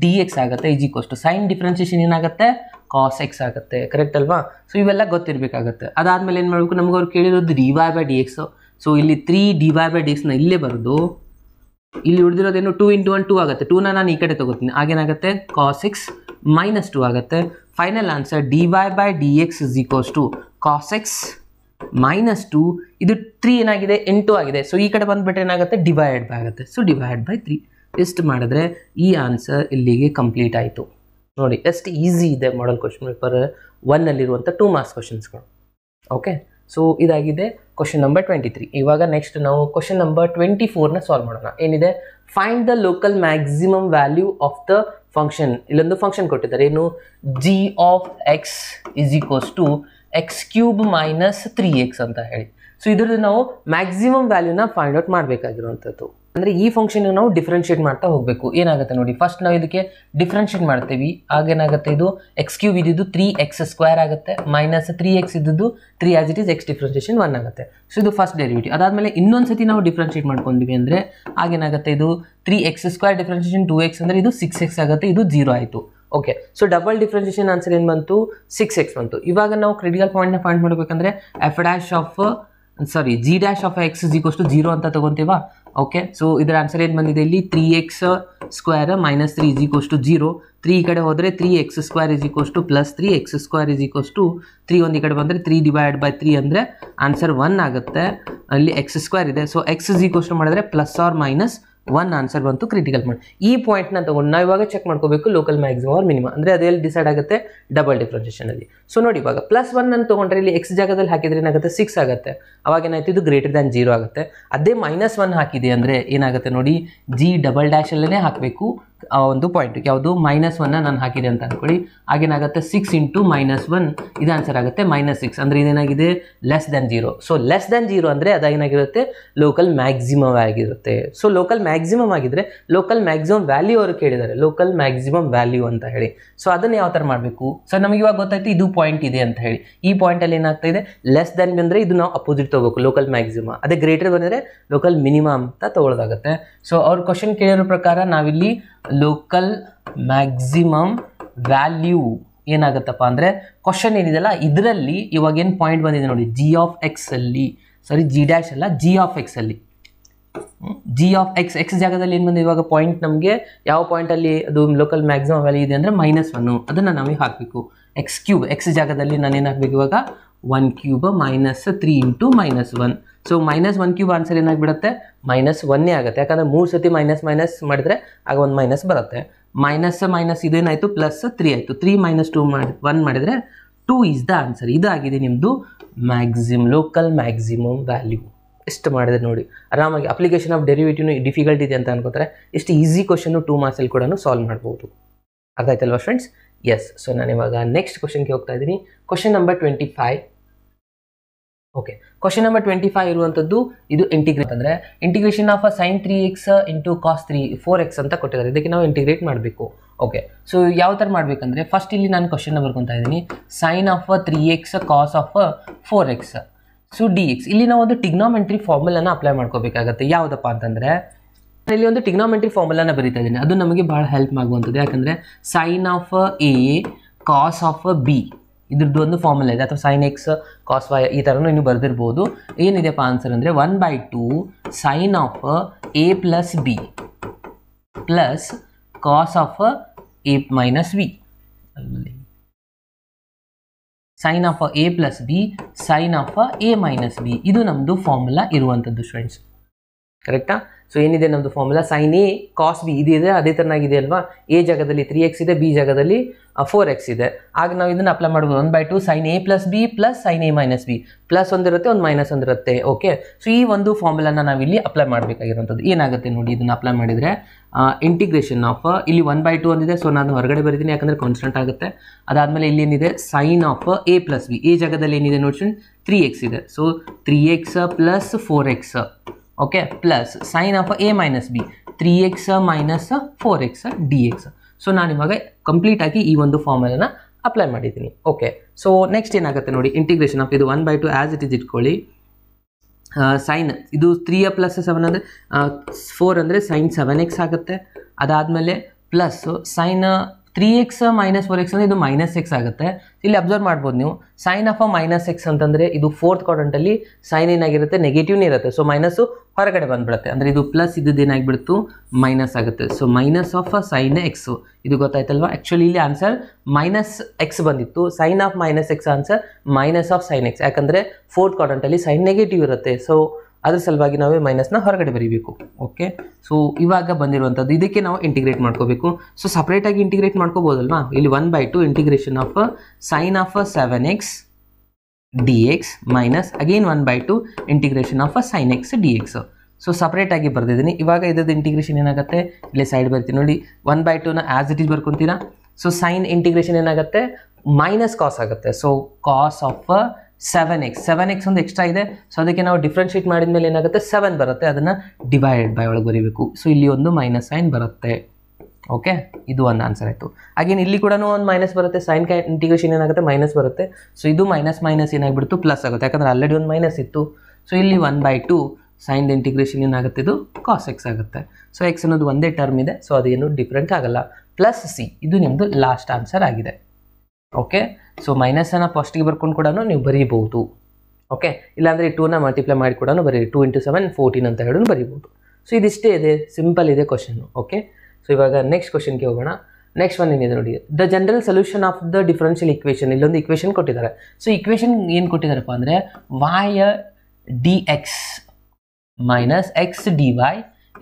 ಡಿ ಎಕ್ಸ್ ಆಗುತ್ತೆ = ಸೈನ್ ಡಿಫ್ರೆನ್ಷಿಯೇಷನ್ ಏನಾಗುತ್ತೆ, ಕಾಸ್ ಎಕ್ಸ್ ಆಗುತ್ತೆ. ಕರೆಕ್ಟ್ ಅಲ್ವಾ? ಸೊ ಇವೆಲ್ಲ ಗೊತ್ತಿರಬೇಕಾಗುತ್ತೆ. ಅದಾದಮೇಲೆ ಏನು ಮಾಡಬೇಕು, ನಮ್ಗೆ ಅವ್ರು ಕೇಳಿರೋದು dy by D X. So ಇಲ್ಲಿ 3 dy ಬೈ ಡಿ ಎಕ್ಸ್ನ ಇಲ್ಲೇ ಬರೋದು, ಇಲ್ಲಿ ಉಳಿದಿರೋದೇನು 2 × 1 2 ಆಗುತ್ತೆ. 2ನ ನಾನು ಈ ಕಡೆ ತಗೋತೀನಿ, ಆಗೇನಾಗುತ್ತೆ ಕಾಸ್ ಎಕ್ಸ್ - 2 ಆಗುತ್ತೆ. Final answer dy by D x = cos x - 2. ಇದು 3 ಏನಾಗಿದೆ 8 ಆಗಿದೆ. ಸೊ ಈ ಕಡೆ ಬಂದುಬಿಟ್ರೆ ಏನಾಗುತ್ತೆ, ಡಿವೈಡ್ ಬೈ ಆಗುತ್ತೆ. ಸೊ ಡಿವೈಡ್ ಬೈ 3 ಎಷ್ಟು ಮಾಡಿದ್ರೆ ಈ ಆನ್ಸರ್ ಇಲ್ಲಿಗೆ ಕಂಪ್ಲೀಟ್ ಆಯಿತು. ನೋಡಿ ಎಷ್ಟು ಈಸಿ ಇದೆ ಮಾಡಲ್ ಕ್ವಶನ್ ಪೇಪರ್ 1ನಲ್ಲಿರುವಂಥ 2 ಮಾರ್ಕ್ಸ್ ಕ್ವಶನ್ಸ್ಗಳು. ಓಕೆ, ಸೊ ಇದಾಗಿದೆ ಕ್ವಶನ್ ನಂಬರ್ 23. ಇವಾಗ ನೆಕ್ಸ್ಟ್ ನಾವು ಕ್ವಶನ್ ನಂಬರ್ 24ನ ಸಾಲ್ವ್ ಮಾಡೋಣ. ಏನಿದೆ, find the local maximum value of the function. ಇಲ್ಲೊಂದು ಫಂಕ್ಷನ್ ಕೊಟ್ಟಿದ್ದಾರೆ, ಏನು g of X = x³ - 3x ಅಂತ ಹೇಳಿ. ಸೊ ಇದ್ರದ್ದು ನಾವು ಮ್ಯಾಕ್ಸಿಮಮ್ ವ್ಯಾಲ್ಯೂನ ಫೈಂಡ್ ಔಟ್ ಮಾಡಬೇಕಾಗಿರುವಂಥದ್ದು. ಅಂದರೆ ಈ ಫಂಕ್ಷನ್ ನಾವು ಡಿಫ್ರೆನ್ಷಿಯೇಟ್ ಮಾಡ್ತಾ ಹೋಗಬೇಕು. ಏನಾಗುತ್ತೆ ನೋಡಿ, ಫಸ್ಟ್ ನಾವು ಇದಕ್ಕೆ ಡಿಫ್ರೆನ್ಷಿಯೇಟ್ ಮಾಡ್ತೀವಿ. ಆಗೇನಾಗುತ್ತೆ, ಇದು x³ ಇದ್ದಿದ್ದು 3x² ಆಗುತ್ತೆ, -3x ಇದ್ದಿದ್ದು 3 as it is x differentiation 1 ಆಗುತ್ತೆ. ಸೊ ಇದು ಫಸ್ಟ್ ಡೆರಿವೇಟಿವ್. ಅದಾದಮೇಲೆ ಇನ್ನೊಂದು ಸತಿ ನಾವು ಡಿಫ್ರೆನ್ಷಿಯೇಟ್ ಮಾಡ್ಕೊಂಡ್ವಿ ಅಂದರೆ ಆಗೇನಾಗುತ್ತೆ, ಇದು 3x² ಡಿಫ್ರೆನ್ಷಿಯೇಷನ್ 2x ಅಂದರೆ ಇದು 6x ಆಗುತ್ತೆ, ಇದು 0 ಆಯಿತು. Okay, so double differentiation answer ಏನು ಬಂತು, 6x ಬಂತು. ಇವಾಗ ನಾವು ಕ್ರಿಟಿಕಲ್ ಪಾಯಿಂಟ್ನ ಫೈಂಡ್ ಮಾಡಬೇಕಂದ್ರೆ f' of sorry g dash of X is equals to 0 ಅಂತ ತಗೊಂತೀವಾ. ಓಕೆ, ಸೊ ಇದರ ಆನ್ಸರ್ ಏನು ಬಂದಿದೆ ಇಲ್ಲಿ 3x square minus 3 is equals to 0. 3 ಈ ಕಡೆ ಹೋದರೆ 3x square is equals to plus 3x square is equals to 3 ಒಂದು ಈ ಕಡೆ ಬಂದರೆ 3 ಡಿವೈಡ್ ಬೈ 3 ಅಂದರೆ ಆನ್ಸರ್ 1 ಆಗುತ್ತೆ. ಅಲ್ಲಿ ಎಕ್ಸ್ ಸ್ಕ್ವೇರ್ ಇದೆ, so x is equals to ಮಾಡಿದ್ರೆ ಪ್ಲಸ್ ಆರ್ ಮೈನಸ್ 1 ಆನ್ಸರ್ ಬಂತು ಕ್ರಿಟಿಕಲ್ ಪಾಯಿಂಟ್. ಈ ಪಾಯಿಂಟ್ನ ತಗೊಂಡು ನಾವು ಇವಾಗ ಚೆಕ್ ಮಾಡ್ಕೋಬೇಕು ಲೋಕಲ್ ಮ್ಯಾಕ್ಸಿಮಮ್ ಆರ್ ಮಿನಿಮಮ್, ಅಂದರೆ ಅದೆಲ್ಲಿ ಡಿಸೈಡ್ ಆಗುತ್ತೆ ಡಬಲ್ ಡಿಫ್ರೆನ್ಷಿಯೇಷನಲ್ಲಿ. ಸೊ ನೋಡಿ ಇವಾಗ +1 ಅನ್ನು ತೊಗೊಂಡ್ರೆ ಇಲ್ಲಿ ಎಕ್ಸ್ ಜಾಗದಲ್ಲಿ ಹಾಕಿದ್ರೆ ಏನಾಗುತ್ತೆ 6 ಆಗುತ್ತೆ. ಅವಾಗ ಏನಾಯ್ತು ಇದು ಗ್ರೇಟರ್ ದ್ಯಾನ್ 0 ಆಗುತ್ತೆ. ಅದೇ -1 ಹಾಕಿದೆ ಅಂದರೆ ಏನಾಗುತ್ತೆ ನೋಡಿ, ಜಿ ಡಬಲ್ ಡ್ಯಾಶಲ್ಲೇ ಹಾಕಬೇಕು ಆ ಒಂದು ಪಾಯಿಂಟ್. ಯಾವುದು -1 ನಾನು ಹಾಕಿದೆ ಅಂತ ಅನ್ಕೊಳ್ಳಿ, ಆಗೇನಾಗುತ್ತೆ 6 ಇಂಟು -1 ಇದು ಆನ್ಸರ್ ಆಗುತ್ತೆ -6. ಅಂದರೆ ಇದೇನಾಗಿದೆ less than 0. So less than 0 ಅಂದರೆ ಅದೇನಾಗಿರುತ್ತೆ ಲೋಕಲ್ ಮ್ಯಾಕ್ಸಿಮಮ್ ಆಗಿರುತ್ತೆ. ಸೊ ಲೋಕಲ್ ಮ್ಯಾಕ್ಸಿಮಮ್ ಆಗಿದ್ರೆ ಲೋಕಲ್ ಮ್ಯಾಕ್ಸಿಮಮ್ ವ್ಯಾಲ್ಯೂ ಅವರು ಕೇಳಿದ್ದಾರೆ, ಲೋಕಲ್ ಮ್ಯಾಕ್ಸಿಮಮ್ ವ್ಯಾಲ್ಯೂ ಅಂತ ಹೇಳಿ. ಸೊ ಅದನ್ನು ಯಾವ ಥರ ಮಾಡಬೇಕು, ಸೊ ನಮಗೆ ಇವಾಗ ಗೊತ್ತಾಯ್ತು ಇದು ಪಾಯಿಂಟ್ ಇದೆ ಅಂತ ಹೇಳಿ. ಈ ಪಾಯಿಂಟಲ್ಲಿ ಏನಾಗ್ತಾ ಇದೆ ಲೆಸ್ ದ್ಯಾನ್ ಬಂದರೆ ಇದು ನಾವು ಅಪೋಸಿಟ್ ತೊಗೋಬೇಕು ಲೋಕಲ್ ಮ್ಯಾಕ್ಸಿಮಮ್, ಅದೇ ಗ್ರೇಟರ್ ಬಂದರೆ ಲೋಕಲ್ ಮಿನಿಮಮ್ ಅಂತ ತೊಗೊಳ್ಳೋದಾಗುತ್ತೆ. ಸೊ ಅವ್ರ ಕ್ವಶನ್ ಕೇಳಿರೋ ಪ್ರಕಾರ ನಾವಿಲ್ಲಿ ಲೋಕಲ್ ಮ್ಯಾಕ್ಸಿಮಮ್ ವ್ಯಾಲ್ಯೂ ಏನಾಗುತ್ತಪ್ಪ ಅಂದರೆ ಕ್ವಶನ್ ಏನಿದೆಯಲ್ಲ ಇದರಲ್ಲಿ ಇವಾಗ ಏನು ಪಾಯಿಂಟ್ ಬಂದಿದೆ ನೋಡಿ, ಜಿ ಆಫ್ ಎಕ್ಸ್ ಅಲ್ಲಿ, ಸಾರಿ ಜಿ ಡ್ಯಾಶ್ ಅಲ್ಲ ಜಿ ಆಫ್ ಎಕ್ಸ್ ಅಲ್ಲಿ, ಜಿ ಆಫ್ ಎಕ್ಸ್ ಎಕ್ಸ್ ಜಾಗದಲ್ಲಿ ಏನು ಬಂದಿದೆ ಇವಾಗ ಪಾಯಿಂಟ್, ನಮಗೆ ಯಾವ ಪಾಯಿಂಟಲ್ಲಿ ಅದು ಲೋಕಲ್ ಮ್ಯಾಕ್ಸಿಮಮ್ ವ್ಯಾಲ್ಯೂ ಇದೆ ಅಂದರೆ -1, ಅದನ್ನು ನಾವೇ ಹಾಕಬೇಕು. ಎಕ್ಸ್ ಕ್ಯೂಬ್ ಎಕ್ಸ್ ಜಾಗದಲ್ಲಿ ನಾನು ಏನು ಹಾಕಬೇಕು ಇವಾಗ 1 cube -3 into -1. So -1 cube answer ಏನಾಗಿಬಿಡುತ್ತೆ -1 ಆಗುತ್ತೆ, ಯಾಕಂದರೆ 3 ಸತಿ ಮೈನಸ್ ಮಾಡಿದರೆ ಆಗ ಒಂದು ಮೈನಸ್ ಬರುತ್ತೆ. ಮೈನಸ್ ಇದೇನಾಯಿತು +3 ಆಯಿತು. 3 - 2 1 ಮಾಡಿದರೆ 2 ಈಸ್ ದ ಆನ್ಸರ್. ಇದಾಗಿದೆ ನಿಮ್ಮದು ಲೋಕಲ್ ಮ್ಯಾಕ್ಸಿಮಮ್ ವ್ಯಾಲ್ಯೂ. ಎಷ್ಟು ಮಾಡಿದೆ ನೋಡಿ, ಆರಾಮಾಗಿ ಅಪ್ಲಿಕೇಶನ್ ಆಫ್ ಡೆರಿವೇಟಿವ್ನು ಡಿಫಿಕಲ್ಟ್ ಇದೆ ಅಂತ ಅನ್ಕೋತಾರೆ, ಇಷ್ಟು ಈಸಿ ಕ್ವಶನ್ನು 2 ಮಾರ್ಕ್ಸಲ್ಲಿ ಕೂಡ ಸಾಲ್ವ್ ಮಾಡ್ಬೋದು. ಅರ್ಥ ಆಯ್ತಲ್ವಾ ಫ್ರೆಂಡ್ಸ್? ಎಸ್. ಸೊ ನಾನು ಇವಾಗ ನೆಕ್ಸ್ಟ್ ಕ್ವಶನ್ಗೆ ಹೋಗ್ತಾ ಇದ್ದೀನಿ. Question number 25. Okay, question number 25 ಇರುವಂಥದ್ದು ಇದು integrate integration of sin 3x into cos 4x ಅಂತ ಕೊಟ್ಟಿದ್ದಾರೆ. ಇದಕ್ಕೆ ನಾವು ಇಂಟಿಗ್ರೇಟ್ ಮಾಡಬೇಕು. ಓಕೆ, ಸೊ ಯಾವ ಥರ ಮಾಡಬೇಕಂದ್ರೆ ಫಸ್ಟ್ ಇಲ್ಲಿ ನಾನು ಕ್ವಶನ್ ಬರ್ಕೊತಾ ಇದ್ದೀನಿ, sin of 3x cos of 4x so dx. ಇಲ್ಲಿ ನಾವು ಒಂದು ಟಿಗ್ನಾಮೆಂಟ್ರಿ ಫಾರ್ಮುಲಾನ ಅಪ್ಲೈ ಮಾಡ್ಕೋಬೇಕಾಗತ್ತೆ. ಯಾವುದಪ್ಪ ಅಂತಂದರೆ ಇಲ್ಲಿ ಒಂದು ಟಿಗ್ನಾಮೆಂಟ್ರಿ ಫಾರ್ಮುಲಾನ ಬರೀತಾ ಇದ್ದೀನಿ, ಅದು ನಮಗೆ ಭಾಳ ಹೆಲ್ಪ್ ಆಗುವಂಥದ್ದು. ಯಾಕಂದರೆ sin of a cos of b ಇದ್ರದ್ದು ಒಂದು ಫಾರ್ಮುಲಾ ಇದೆ, ಅಥವಾ sin x cos y ಈ ಥರನೂ ಇನ್ನೂ ಬರೆದಿರ್ಬೋದು. ಏನಿದೆಪ್ಪ ಆನ್ಸರ್ ಅಂದರೆ 1/2 sin of a plus b plus cos of a minus b, sin of a plus b sin of a minus b. ಇದು ನಮ್ಮದು ಫಾರ್ಮುಲಾ ಇರುವಂಥದ್ದು ಸ್ಟೂಡೆಂಟ್ಸ್, ಕರೆಕ್ಟಾ? ಸೊ ಏನಿದೆ ನಮ್ಮದು formula sin a cos b ಇದೆ, ಅದೇ ಥರನಾಗಿದೆ ಅಲ್ವಾ. a ಜಾಗದಲ್ಲಿ 3x ಇದೆ, b ಜಾಗದಲ್ಲಿ 4x ಇದೆ. ಆಗ ನಾವು ಇದನ್ನು ಅಪ್ಲೈ ಮಾಡ್ಬೋದು 1/2 sin a plus b plus sin a minus b, plus ಒಂದಿರುತ್ತೆ ಒಂದು ಮೈನಸ್ ಒಂದಿರುತ್ತೆ. ಓಕೆ, ಸೊ ಈ ಒಂದು ಫಾರ್ಮುಲಾನ ನಾವಿಲ್ಲಿ ಅಪ್ಲೈ ಮಾಡಬೇಕಾಗಿರುವಂಥದ್ದು. ಏನಾಗುತ್ತೆ ನೋಡಿ, ಇದನ್ನು ಅಪ್ಲೈ ಮಾಡಿದರೆ ಇಂಟಿಗ್ರೇಷನ್ ಆಫ್ ಇಲ್ಲಿ 1/2 ಒಂದಿದೆ, ಸೊ ನಾನು ಹೊರಗಡೆ ಬರೀತೀನಿ ಯಾಕಂದರೆ ಕಾನ್ಸ್ಟೆಂಟ್ ಆಗುತ್ತೆ. ಅದಾದಮೇಲೆ ಇಲ್ಲಿ ಏನಿದೆ sin of a plus b, a ಜಾಗದಲ್ಲಿ ಏನಿದೆ ನೋಡಿ 3x ಇದೆ, so 3x plus 4x. Okay, plus sin of a minus b 3x minus 4x dx. So ನಾನು ಇವಾಗ ಕಂಪ್ಲೀಟಾಗಿ ಈ ಒಂದು ಫಾರ್ಮುಲಾನ ಅಪ್ಲೈ ಮಾಡಿದ್ದೀನಿ. ಓಕೆ, ಸೊ ನೆಕ್ಸ್ಟ್ ಏನಾಗುತ್ತೆ ನೋಡಿ, ಇಂಟಿಗ್ರೇಷನ್ ಆಫ್ ಇದು 1/2 ಆ್ಯಸ್ ಇಟ್ ಇಸ್ ಇಟ್ಕೊಳ್ಳಿ. ಸೈನ್ ಇದು 3 ಪ್ಲಸ್ 7 ಅಂದರೆ 4 ಅಂದರೆ sin 7x ಆಗುತ್ತೆ. ಅದಾದಮೇಲೆ plus sin 3x minus 4x ಅಂದರೆ ಇದು -x ಆಗುತ್ತೆ. ಇಲ್ಲಿ ಅಬ್ಸರ್ವ್ ಮಾಡ್ಬೋದು ನೀವು, sin ಆಫ್ -x ಅಂತಂದರೆ ಇದು 4th ಕ್ವಾಡ್ರಂಟಲ್ಲಿ ಸೈನ್ ಏನಾಗಿರುತ್ತೆ ನೆಗೆಟಿವ್ನೇ ಇರುತ್ತೆ, ಸೊ ಮೈನಸ್ಸು ಹೊರಗಡೆ ಬಂದುಬಿಡುತ್ತೆ. ಅಂದರೆ ಇದು ಪ್ಲಸ್ ಇದ್ದದ್ದು ಏನಾಗಿಬಿಡ್ತು ಮೈನಸ್ ಆಗುತ್ತೆ. So minus of sin x ಇದು ಗೊತ್ತಾಯ್ತಲ್ವಾ. ಆ್ಯಕ್ಚುಲಿ ಇಲ್ಲಿ ಆನ್ಸರ್ -x ಬಂದಿತ್ತು, sin of -x answer minus of sin x, ಯಾಕಂದರೆ 4th ಕ್ವಾಡ್ರಂಟಲ್ಲಿ ಸೈನ್ ನೆಗೆಟಿವ್ ಇರುತ್ತೆ. ಸೊ ಅದ್ರ ಸಲುವಾಗಿ ನಾವೇ ಮೈನಸ್ನ ಹೊರಗಡೆ ಬರೀಬೇಕು. ಓಕೆ, ಸೊ ಇವಾಗ ಬಂದಿರುವಂಥದ್ದು ಇದಕ್ಕೆ ನಾವು ಇಂಟಿಗ್ರೇಟ್ ಮಾಡ್ಕೋಬೇಕು. ಸೊ ಸಪ್ರೇಟಾಗಿ ಇಂಟಿಗ್ರೇಟ್ ಮಾಡ್ಕೋಬೋದಲ್ವಾ. ಇಲ್ಲಿ 1/2 integration of sin of 7x dx minus again 1/2 integration of sin x dx. So ಸಪ್ರೇಟಾಗಿ ಬರೆದಿದ್ದೀನಿ. ಇವಾಗ ಇದ್ರದ್ದು ಇಂಟಿಗ್ರೇಷನ್ ಏನಾಗುತ್ತೆ, ಇಲ್ಲಿ ಸೈಡ್ ಬರ್ತೀನಿ ನೋಡಿ, 1/2ನ ಆ್ಯಸ್ ಇಟ್ ಈಸ್ ಬರ್ಕೊತೀರಾ. ಸೊ ಸೈನ್ ಇಂಟಿಗ್ರೇಷನ್ ಏನಾಗುತ್ತೆ ಮೈನಸ್ ಕಾಸ್ ಆಗುತ್ತೆ. ಸೊ ಕಾಸ್ ಆಫ್ 7x ಒಂದು ಎಕ್ಸ್ಟ್ರಾ ಇದೆ, ಸೊ ಅದಕ್ಕೆ ನಾವು ಡಿಫ್ರೆನ್ಷಿಯೇಟ್ ಮಾಡಿದ ಮೇಲೆ ಏನಾಗುತ್ತೆ 7 ಬರುತ್ತೆ, ಅದನ್ನು ಡಿವೈಡೆಡ್ ಬೈ ಒಳಗೆ ಬರೀಬೇಕು. ಸೊ ಇಲ್ಲಿ ಒಂದು ಮೈನಸ್ ಸೈನ್ ಬರುತ್ತೆ. ಓಕೆ, ಇದು ಒಂದು ಆನ್ಸರ್ ಆಯಿತು. ಹಾಗೇನು ಇಲ್ಲಿ ಕೂಡ ಒಂದು ಮೈನಸ್ ಬರುತ್ತೆ, ಸೈನ್ ಇಂಟಿಗ್ರೇಷನ್ ಏನಾಗುತ್ತೆ ಮೈನಸ್ ಬರುತ್ತೆ. ಸೊ ಇದು ಮೈನಸ್ ಏನಾಗ್ಬಿಡ್ತು ಪ್ಲಸ್ ಆಗುತ್ತೆ, ಯಾಕಂದರೆ ಆಲ್ರೆಡಿ ಒಂದು ಮೈನಸ್ ಇತ್ತು. ಸೊ ಇಲ್ಲಿ 1/2 ಸೈನ್ ಇಂಟಿಗ್ರೇಷನ್ ಏನಾಗುತ್ತೆ ಇದು ಕಾಸ್ x ಆಗುತ್ತೆ. ಸೊ ಎಕ್ಸ್ ಅನ್ನೋದು ಒಂದೇ ಟರ್ಮ್ ಇದೆ, ಸೊ ಅದೇನು ಡಿಫ್ರೆಂಟ್ ಆಗಲ್ಲ. ಪ್ಲಸ್ c ಇದು ನಿಮ್ಮದು ಲಾಸ್ಟ್ ಆನ್ಸರ್ ಆಗಿದೆ. ಓಕೆ, ಸೊ ಮೈನಸನ್ನು ಫಸ್ಟಿಗೆ ಬರ್ಕೊಂಡು ಕೂಡ ನೀವು ಬರೀಬಹುದು. ಓಕೆ, ಇಲ್ಲಾಂದರೆ ಈ 2ನ ಮಲ್ಟಿಪ್ಲೈ ಮಾಡಿ ಕೂಡ ಬರೀರಿ. 2 × 7 14 ಅಂತ ಹೇಳಿ ಬರೀಬೋದು. ಸೊ ಇದಿಷ್ಟೇ ಇದೆ, ಸಿಂಪಲ್ ಇದೆ ಕ್ವಶನ್ನು. ಓಕೆ, ಸೊ ಇವಾಗ ನೆಕ್ಸ್ಟ್ ಕ್ವಶನ್ಗೆ ಹೋಗೋಣ. ನೆಕ್ಸ್ಟ್ ಒನ್ ಏನಿದೆ ನೋಡಿ, the general solution of the differential equation. ಇಲ್ಲೊಂದು ಇಕ್ವೇಷನ್ ಕೊಟ್ಟಿದ್ದಾರೆ. ಸೊ ಇಕ್ವೇಷನ್ ಏನು ಕೊಟ್ಟಿದ್ದಾರಪ್ಪ ಅಂದರೆ y dx minus x dy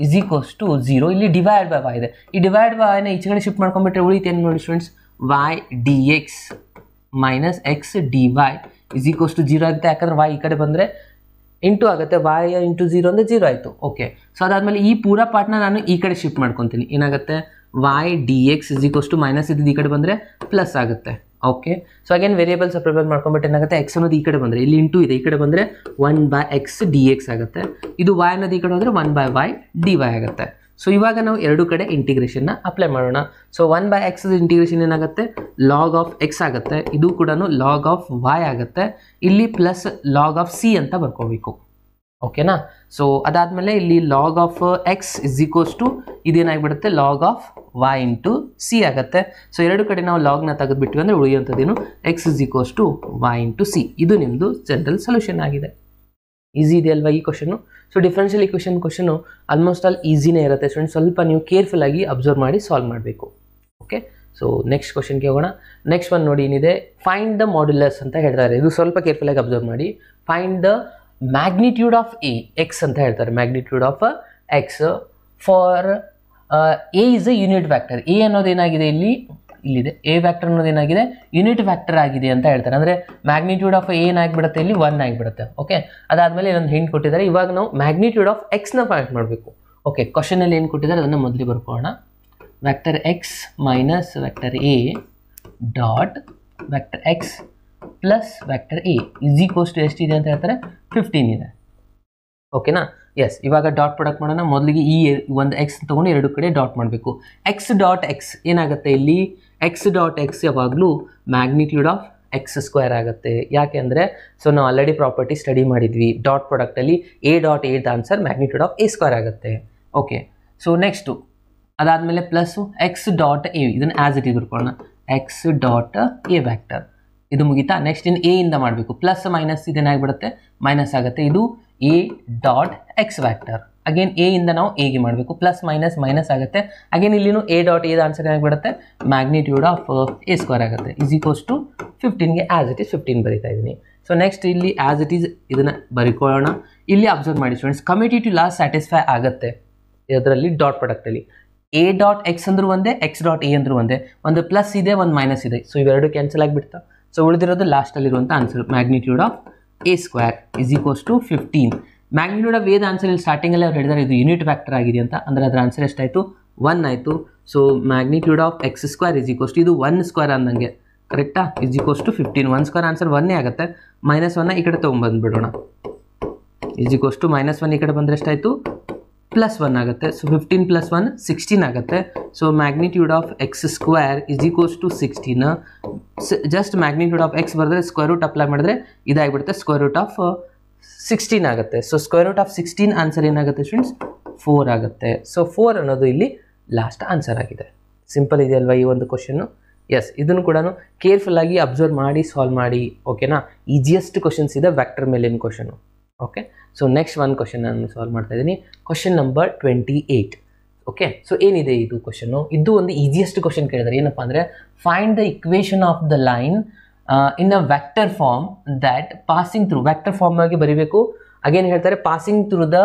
is equals to 0. ಇಲ್ಲಿ ಡಿವೈಡ್ ಬೈ y ಇದೆ. ಈ ಡಿವೈಡ್ ಬೈ y ನ ಈಚೆ ಕಡೆ ಶಿಫ್ಟ್ ಮಾಡ್ಕೊಂಡ್ಬಿಟ್ರೆ ಉಳಿತೇನು ನೋಡಿ students, y dx minus x dy is equals to 0 ಆಗುತ್ತೆ. ಯಾಕಂದ್ರೆ y ಈ ಕಡೆ ಬಂದರೆ ಇಂಟು ಆಗುತ್ತೆ, y ಇಂಟು 0 ಅಂದರೆ 0 ಆಯಿತು. ಓಕೆ, ಸೊ ಅದಾದಮೇಲೆ ಈ ಪೂರಾ ಪಾರ್ಟ್ನ ನಾನು ಈ ಕಡೆ ಶಿಫ್ಟ್ ಮಾಡ್ಕೊತೀನಿ. ಏನಾಗುತ್ತೆ, y dx is equals to minus ಇದು ಈ ಕಡೆ ಬಂದರೆ ಪ್ಲಸ್ ಆಗುತ್ತೆ. Okay, so again variable separate ಮಾಡ್ಕೊಂಡ್ಬಿಟ್ಟು ಏನಾಗುತ್ತೆ, ಎಕ್ಸ್ ಅನ್ನೋದು ಈ ಕಡೆ ಬಂದರೆ ಇಲ್ಲಿ ಇಂಟು ಇದೆ, ಈ ಕಡೆ ಬಂದರೆ 1/x dx ಆಗುತ್ತೆ. ಇದು y ಅನ್ನೋದು ಈ ಕಡೆ ಬಂದರೆ 1/y dy ಆಗುತ್ತೆ. ಸೊ ಇವಾಗ ನಾವು ಎರಡು ಕಡೆ ಇಂಟಿಗ್ರೇಷನ್ನ ಅಪ್ಲೈ ಮಾಡೋಣ. ಸೊ 1/x ಇಂಟಿಗ್ರೇಷನ್ ಏನಾಗುತ್ತೆ, ಲಾಗ್ ಆಫ್ ಎಕ್ಸ್ ಆಗುತ್ತೆ. ಇದು ಕೂಡ ಲಾಗ್ ಆಫ್ y ಆಗುತ್ತೆ. ಇಲ್ಲಿ ಪ್ಲಸ್ ಲಾಗ್ ಆಫ್ ಸಿ ಅಂತ ಬರ್ಕೋಬೇಕು. ಓಕೆನಾ, ಸೊ ಅದಾದಮೇಲೆ ಇಲ್ಲಿ log of X is equals to ಇದೇನಾಗಿಬಿಡುತ್ತೆ, log of y into C ಆಗುತ್ತೆ. ಸೊ ಎರಡು ಕಡೆ ನಾವು ಲಾಗ್ನ ತೆಗೆದುಬಿಟ್ವಿ ಅಂದರೆ ಉಳಿಯುವಂಥದ್ದೇನು, X is equals to y into C. ಇದು ನಿಮ್ಮದು ಜನರಲ್ ಸೊಲ್ಯೂಷನ್ ಆಗಿದೆ. ಈಸಿ ಇದೆ ಅಲ್ವಾ ಈ question. So differential equation question almost all ಈಸಿನೇ ಇರುತ್ತೆ ಸ್ಟೂಡೆಂಟ್. ಸ್ವಲ್ಪ ನೀವು ಕೇರ್ಫುಲ್ಲಾಗಿ ಅಬ್ಸರ್ವ್ ಮಾಡಿ ಸಾಲ್ವ್ ಮಾಡಬೇಕು. ಓಕೆ, ಸೊ ನೆಕ್ಸ್ಟ್ ಕ್ವಶನ್ಗೆ ಹೋಗೋಣ. ನೆಕ್ಸ್ಟ್ ಒನ್ ನೋಡಿ ಏನಿದೆ, ಫೈಂಡ್ ದ ಮಾಡ್ಯುಲಸ್ ಅಂತ ಹೇಳ್ತಾರೆ. ಇದು ಸ್ವಲ್ಪ ಕೇರ್ಫುಲ್ಲಾಗಿ ಅಬ್ಸರ್ವ್ ಮಾಡಿ. Find the magnitude of A, X ಅಂತ ಹೇಳ್ತಾರೆ. Magnitude of X for A is a unit vector. A ಅನ್ನೋದೇನಾಗಿದೆ ಇಲ್ಲಿದೆ, ಎ ವ್ಯಾಕ್ಟರ್ ಅನ್ನೋದೇನಾಗಿದೆ ಯೂನಿಟ್ ವ್ಯಾಕ್ಟರ್ ಆಗಿದೆ ಅಂತ ಹೇಳ್ತಾರೆ. ಅಂದರೆ ಮ್ಯಾಗ್ನಿಟ್ಯೂಡ್ ಆಫ್ ಏನಾಗಿಬಿಡುತ್ತೆ, ಇಲ್ಲಿ 1 ಆಗಿಬಿಡುತ್ತೆ. ಓಕೆ, ಅದಾದಮೇಲೆ ಇನ್ನೊಂದು ಹಿಂಟ್ ಕೊಟ್ಟಿದ್ದಾರೆ. ಇವಾಗ ನಾವು ಮ್ಯಾಗ್ನಿಟ್ಯೂಡ್ ಆಫ್ ಎಕ್ಸ್ನ ಫೈಂಡ್ ಮಾಡಬೇಕು. ಓಕೆ, ಕ್ವಶನಲ್ಲಿ ಏನು ಕೊಟ್ಟಿದ್ದಾರೆ ಅದನ್ನು ಮೊದಲು ಬರ್ಕೊಳ್ಳೋಣ. Vector X minus vector A dot vector X plus vector A is equals to ಎಷ್ಟಿದೆ ಅಂತ ಹೇಳ್ತಾರೆ, 15 ಇದೆ. ಓಕೆನಾ, ಎಸ್. ಇವಾಗ ಡಾಟ್ ಪ್ರಾಡಕ್ಟ್ ಮಾಡೋಣ. ಮೊದಲಿಗೆ ಈ ಒಂದು ಎಕ್ಸ್ ತೊಗೊಂಡು ಎರಡು ಕಡೆ ಡಾಟ್ ಮಾಡಬೇಕು. ಎಕ್ಸ್ ಡಾಟ್ ಎಕ್ಸ್ ಏನಾಗುತ್ತೆ, ಇಲ್ಲಿ ಎಕ್ಸ್ ಡಾಟ್ ಎಕ್ಸ್ ಯಾವಾಗಲೂ ಮ್ಯಾಗ್ನಿಟ್ಯೂಡ್ ಆಫ್ ಎಕ್ಸ್ ಸ್ಕ್ವೇರ್ ಆಗುತ್ತೆ. ಯಾಕೆ ಅಂದರೆ, ಸೊ ನಾವು ಆಲ್ರೆಡಿ ಪ್ರಾಪರ್ಟಿ ಸ್ಟಡಿ ಮಾಡಿದ್ವಿ. ಡಾಟ್ ಪ್ರಾಡಕ್ಟಲ್ಲಿ A dot A answer magnitude of A square ಆಗುತ್ತೆ. ಓಕೆ, ಸೊ ನೆಕ್ಸ್ಟು ಅದಾದಮೇಲೆ ಪ್ಲಸ್ಸು ಎಕ್ಸ್ ಡಾಟ್ ಎ, ಇದನ್ನು ಆ್ಯಸ್ ಇಟ್ ಇಸ್ ಬರ್ಕೊಳ್ಳೋಣ. ಎಕ್ಸ್ ಡಾಟ್ ಎ ವ್ಯಾಕ್ಟರ್ ಇದು ಮುಗಿತಾ. ನೆಕ್ಸ್ಟ್ ಇನ್ನು ಎ ಇಂದ ಮಾಡಬೇಕು. ಪ್ಲಸ್ ಮೈನಸ್ ಇದೇನಾಗಿಬಿಡುತ್ತೆ, ಮೈನಸ್ ಆಗುತ್ತೆ. ಇದು A dot X vector. Again A ಇಂದ ನಾವು ಎಗೆ ಮಾಡಬೇಕು. ಪ್ಲಸ್ ಮೈನಸ್ ಮೈನಸ್ ಆಗುತ್ತೆ. ಅಗೇನ್ ಇಲ್ಲಿನೂ ಎ ಡಾಟ್ ಎದ ಆನ್ಸರ್ ಏನಾಗಿಬಿಡುತ್ತೆ, ಮ್ಯಾಗ್ನಿಟ್ಯೂಡ್ ಆಫ್ ಎ ಸ್ಕ್ವೇರ್ ಆಗುತ್ತೆ. ಇಸ್ ಈಕ್ವಲ್ಸ್ ಟು 15ಗೆ ಆ್ಯಸ್ ಇಟ್ ಈಸ್ 15 ಬರೀತಾ ಇದ್ದೀನಿ. ಸೊ ನೆಕ್ಸ್ಟ್ ಇಲ್ಲಿ ಆ್ಯಸ್ ಇಟ್ ಈಸ್ ಇದನ್ನು ಬರೀಕೊಳ್ಳೋಣ. ಇಲ್ಲಿ ಅಬ್ಸರ್ವ್ ಮಾಡಿ ಸ್ಟೂಡೆಂಟ್ಸ್, ಕಮ್ಯುಟೇಟಿವ್ ಲಾ ಸ್ಯಾಟಿಸ್ಫೈ ಆಗುತ್ತೆ ಇದರಲ್ಲಿ ಡಾಟ್ ಪ್ರಾಡಕ್ಟಲ್ಲಿ. ಎ ಡಾಟ್ ಎಕ್ಸ್ ಅಂದ್ರೂ ಒಂದೇ, ಎಕ್ಸ್ ಡಾಟ್ ಎ ಅಂದ್ರೂ ಒಂದೇ. ಒಂದು ಪ್ಲಸ್ ಇದೆ, ಒಂದು ಮೈನಸ್ ಇದೆ. ಸೊ ಇವೆರಡು ಕ್ಯಾನ್ಸಲ್ ಆಗಿಬಿಡ್ತಾ. ಸೊ ಉಳಿದಿರೋದು ಲಾಸ್ಟಲ್ಲಿರುವಂಥ answer magnitude of A square is equals to 15. Magnitude of ಎದ ಆನ್ಸರ್ ಇಲ್ಲಿ ಸ್ಟಾರ್ಟಿಂಗಲ್ಲೇ ಅವ್ರು ಹೇಳಿದ್ದಾರೆ ಇದು ಯೂನಿಟ್ ವ್ಯಾಕ್ಟರ್ ಆಗಿದೆ ಅಂತ. ಅಂದರೆ ಅದರ ಆನ್ಸರ್ ಎಷ್ಟಾಯಿತು, 1 ಆಯಿತು. So magnitude of X square is equals to ಇದು 1 ಸ್ಕ್ವೇರ್ ಅಂದಂಗೆ ಕರೆಕ್ಟಾ, is equals to 15. 1 square answer 1 ಆಗುತ್ತೆ. -1 ಈ ಕಡೆ ತೊಗೊಂಬಂದುಬಿಡೋಣ. ಇಸ್ ಈಕ್ವಲ್ಸ್ ಟು -1 ಈ ಕಡೆ ಬಂದರೆ ಎಷ್ಟಾಯಿತು, +1 ಆಗುತ್ತೆ. ಸೊ 15 + 1 16 ಆಗುತ್ತೆ. So magnitude of X square is equals to 16. Just magnitude of x ಬರೆದ್ರೆ ಸ್ಕ್ವೇರ್ ರೂಟ್ ಅಪ್ಲೈ ಮಾಡಿದ್ರೆ ಇದಾಗಿಬಿಡುತ್ತೆ, ಸ್ಕ್ವೇರ್ ರೂಟ್ ಆಫ್ 16 ಆಗುತ್ತೆ. So square root of 16 answer ಏನಾಗುತ್ತೆ ಸ್ಟೂಡೆಂಟ್ಸ್, 4 ಆಗುತ್ತೆ. ಸೊ 4 ಅನ್ನೋದು ಇಲ್ಲಿ ಲಾಸ್ಟ್ ಆನ್ಸರ್ ಆಗಿದೆ. ಸಿಂಪಲ್ ಇದೆ ಅಲ್ವಾ ಈ ಒಂದು ಕ್ವಶನ್ನು. ಎಸ್, ಇದನ್ನು ಕೂಡ ಕೇರ್ಫುಲ್ಲಾಗಿ ಅಬ್ಸರ್ವ್ ಮಾಡಿ ಸಾಲ್ವ್ ಮಾಡಿ. ಓಕೆನಾ, ಈಸಿಯೆಸ್ಟ್ ಕ್ವಶನ್ಸ್ ಇದೆ ವ್ಯಾಕ್ಟರ್ ಮೇಲಿನ ಕ್ವಶನು. ಓಕೆ, ಸೊ ನೆಕ್ಸ್ಟ್ ಒಂದು ಕ್ವಶನ್ ನಾನು ಸಾಲ್ವ್ ಮಾಡ್ತಾ ಇದ್ದೀನಿ. Question number 28. ಓಕೆ, ಸೊ ಏನಿದೆ ಇದು ಕ್ವಶನ್ನು, ಇದು ಒಂದು ಈಸಿಯೆಸ್ಟ್ ಕ್ವಶನ್ ಕೇಳಿದ್ದಾರೆ. ಏನಪ್ಪ ಅಂದರೆ, find the equation of the line in a vector form that passing through, vector form ಆಗಿ ಬರೀಬೇಕು. ಅಗೇನ್ ಹೇಳ್ತಾರೆ passing through the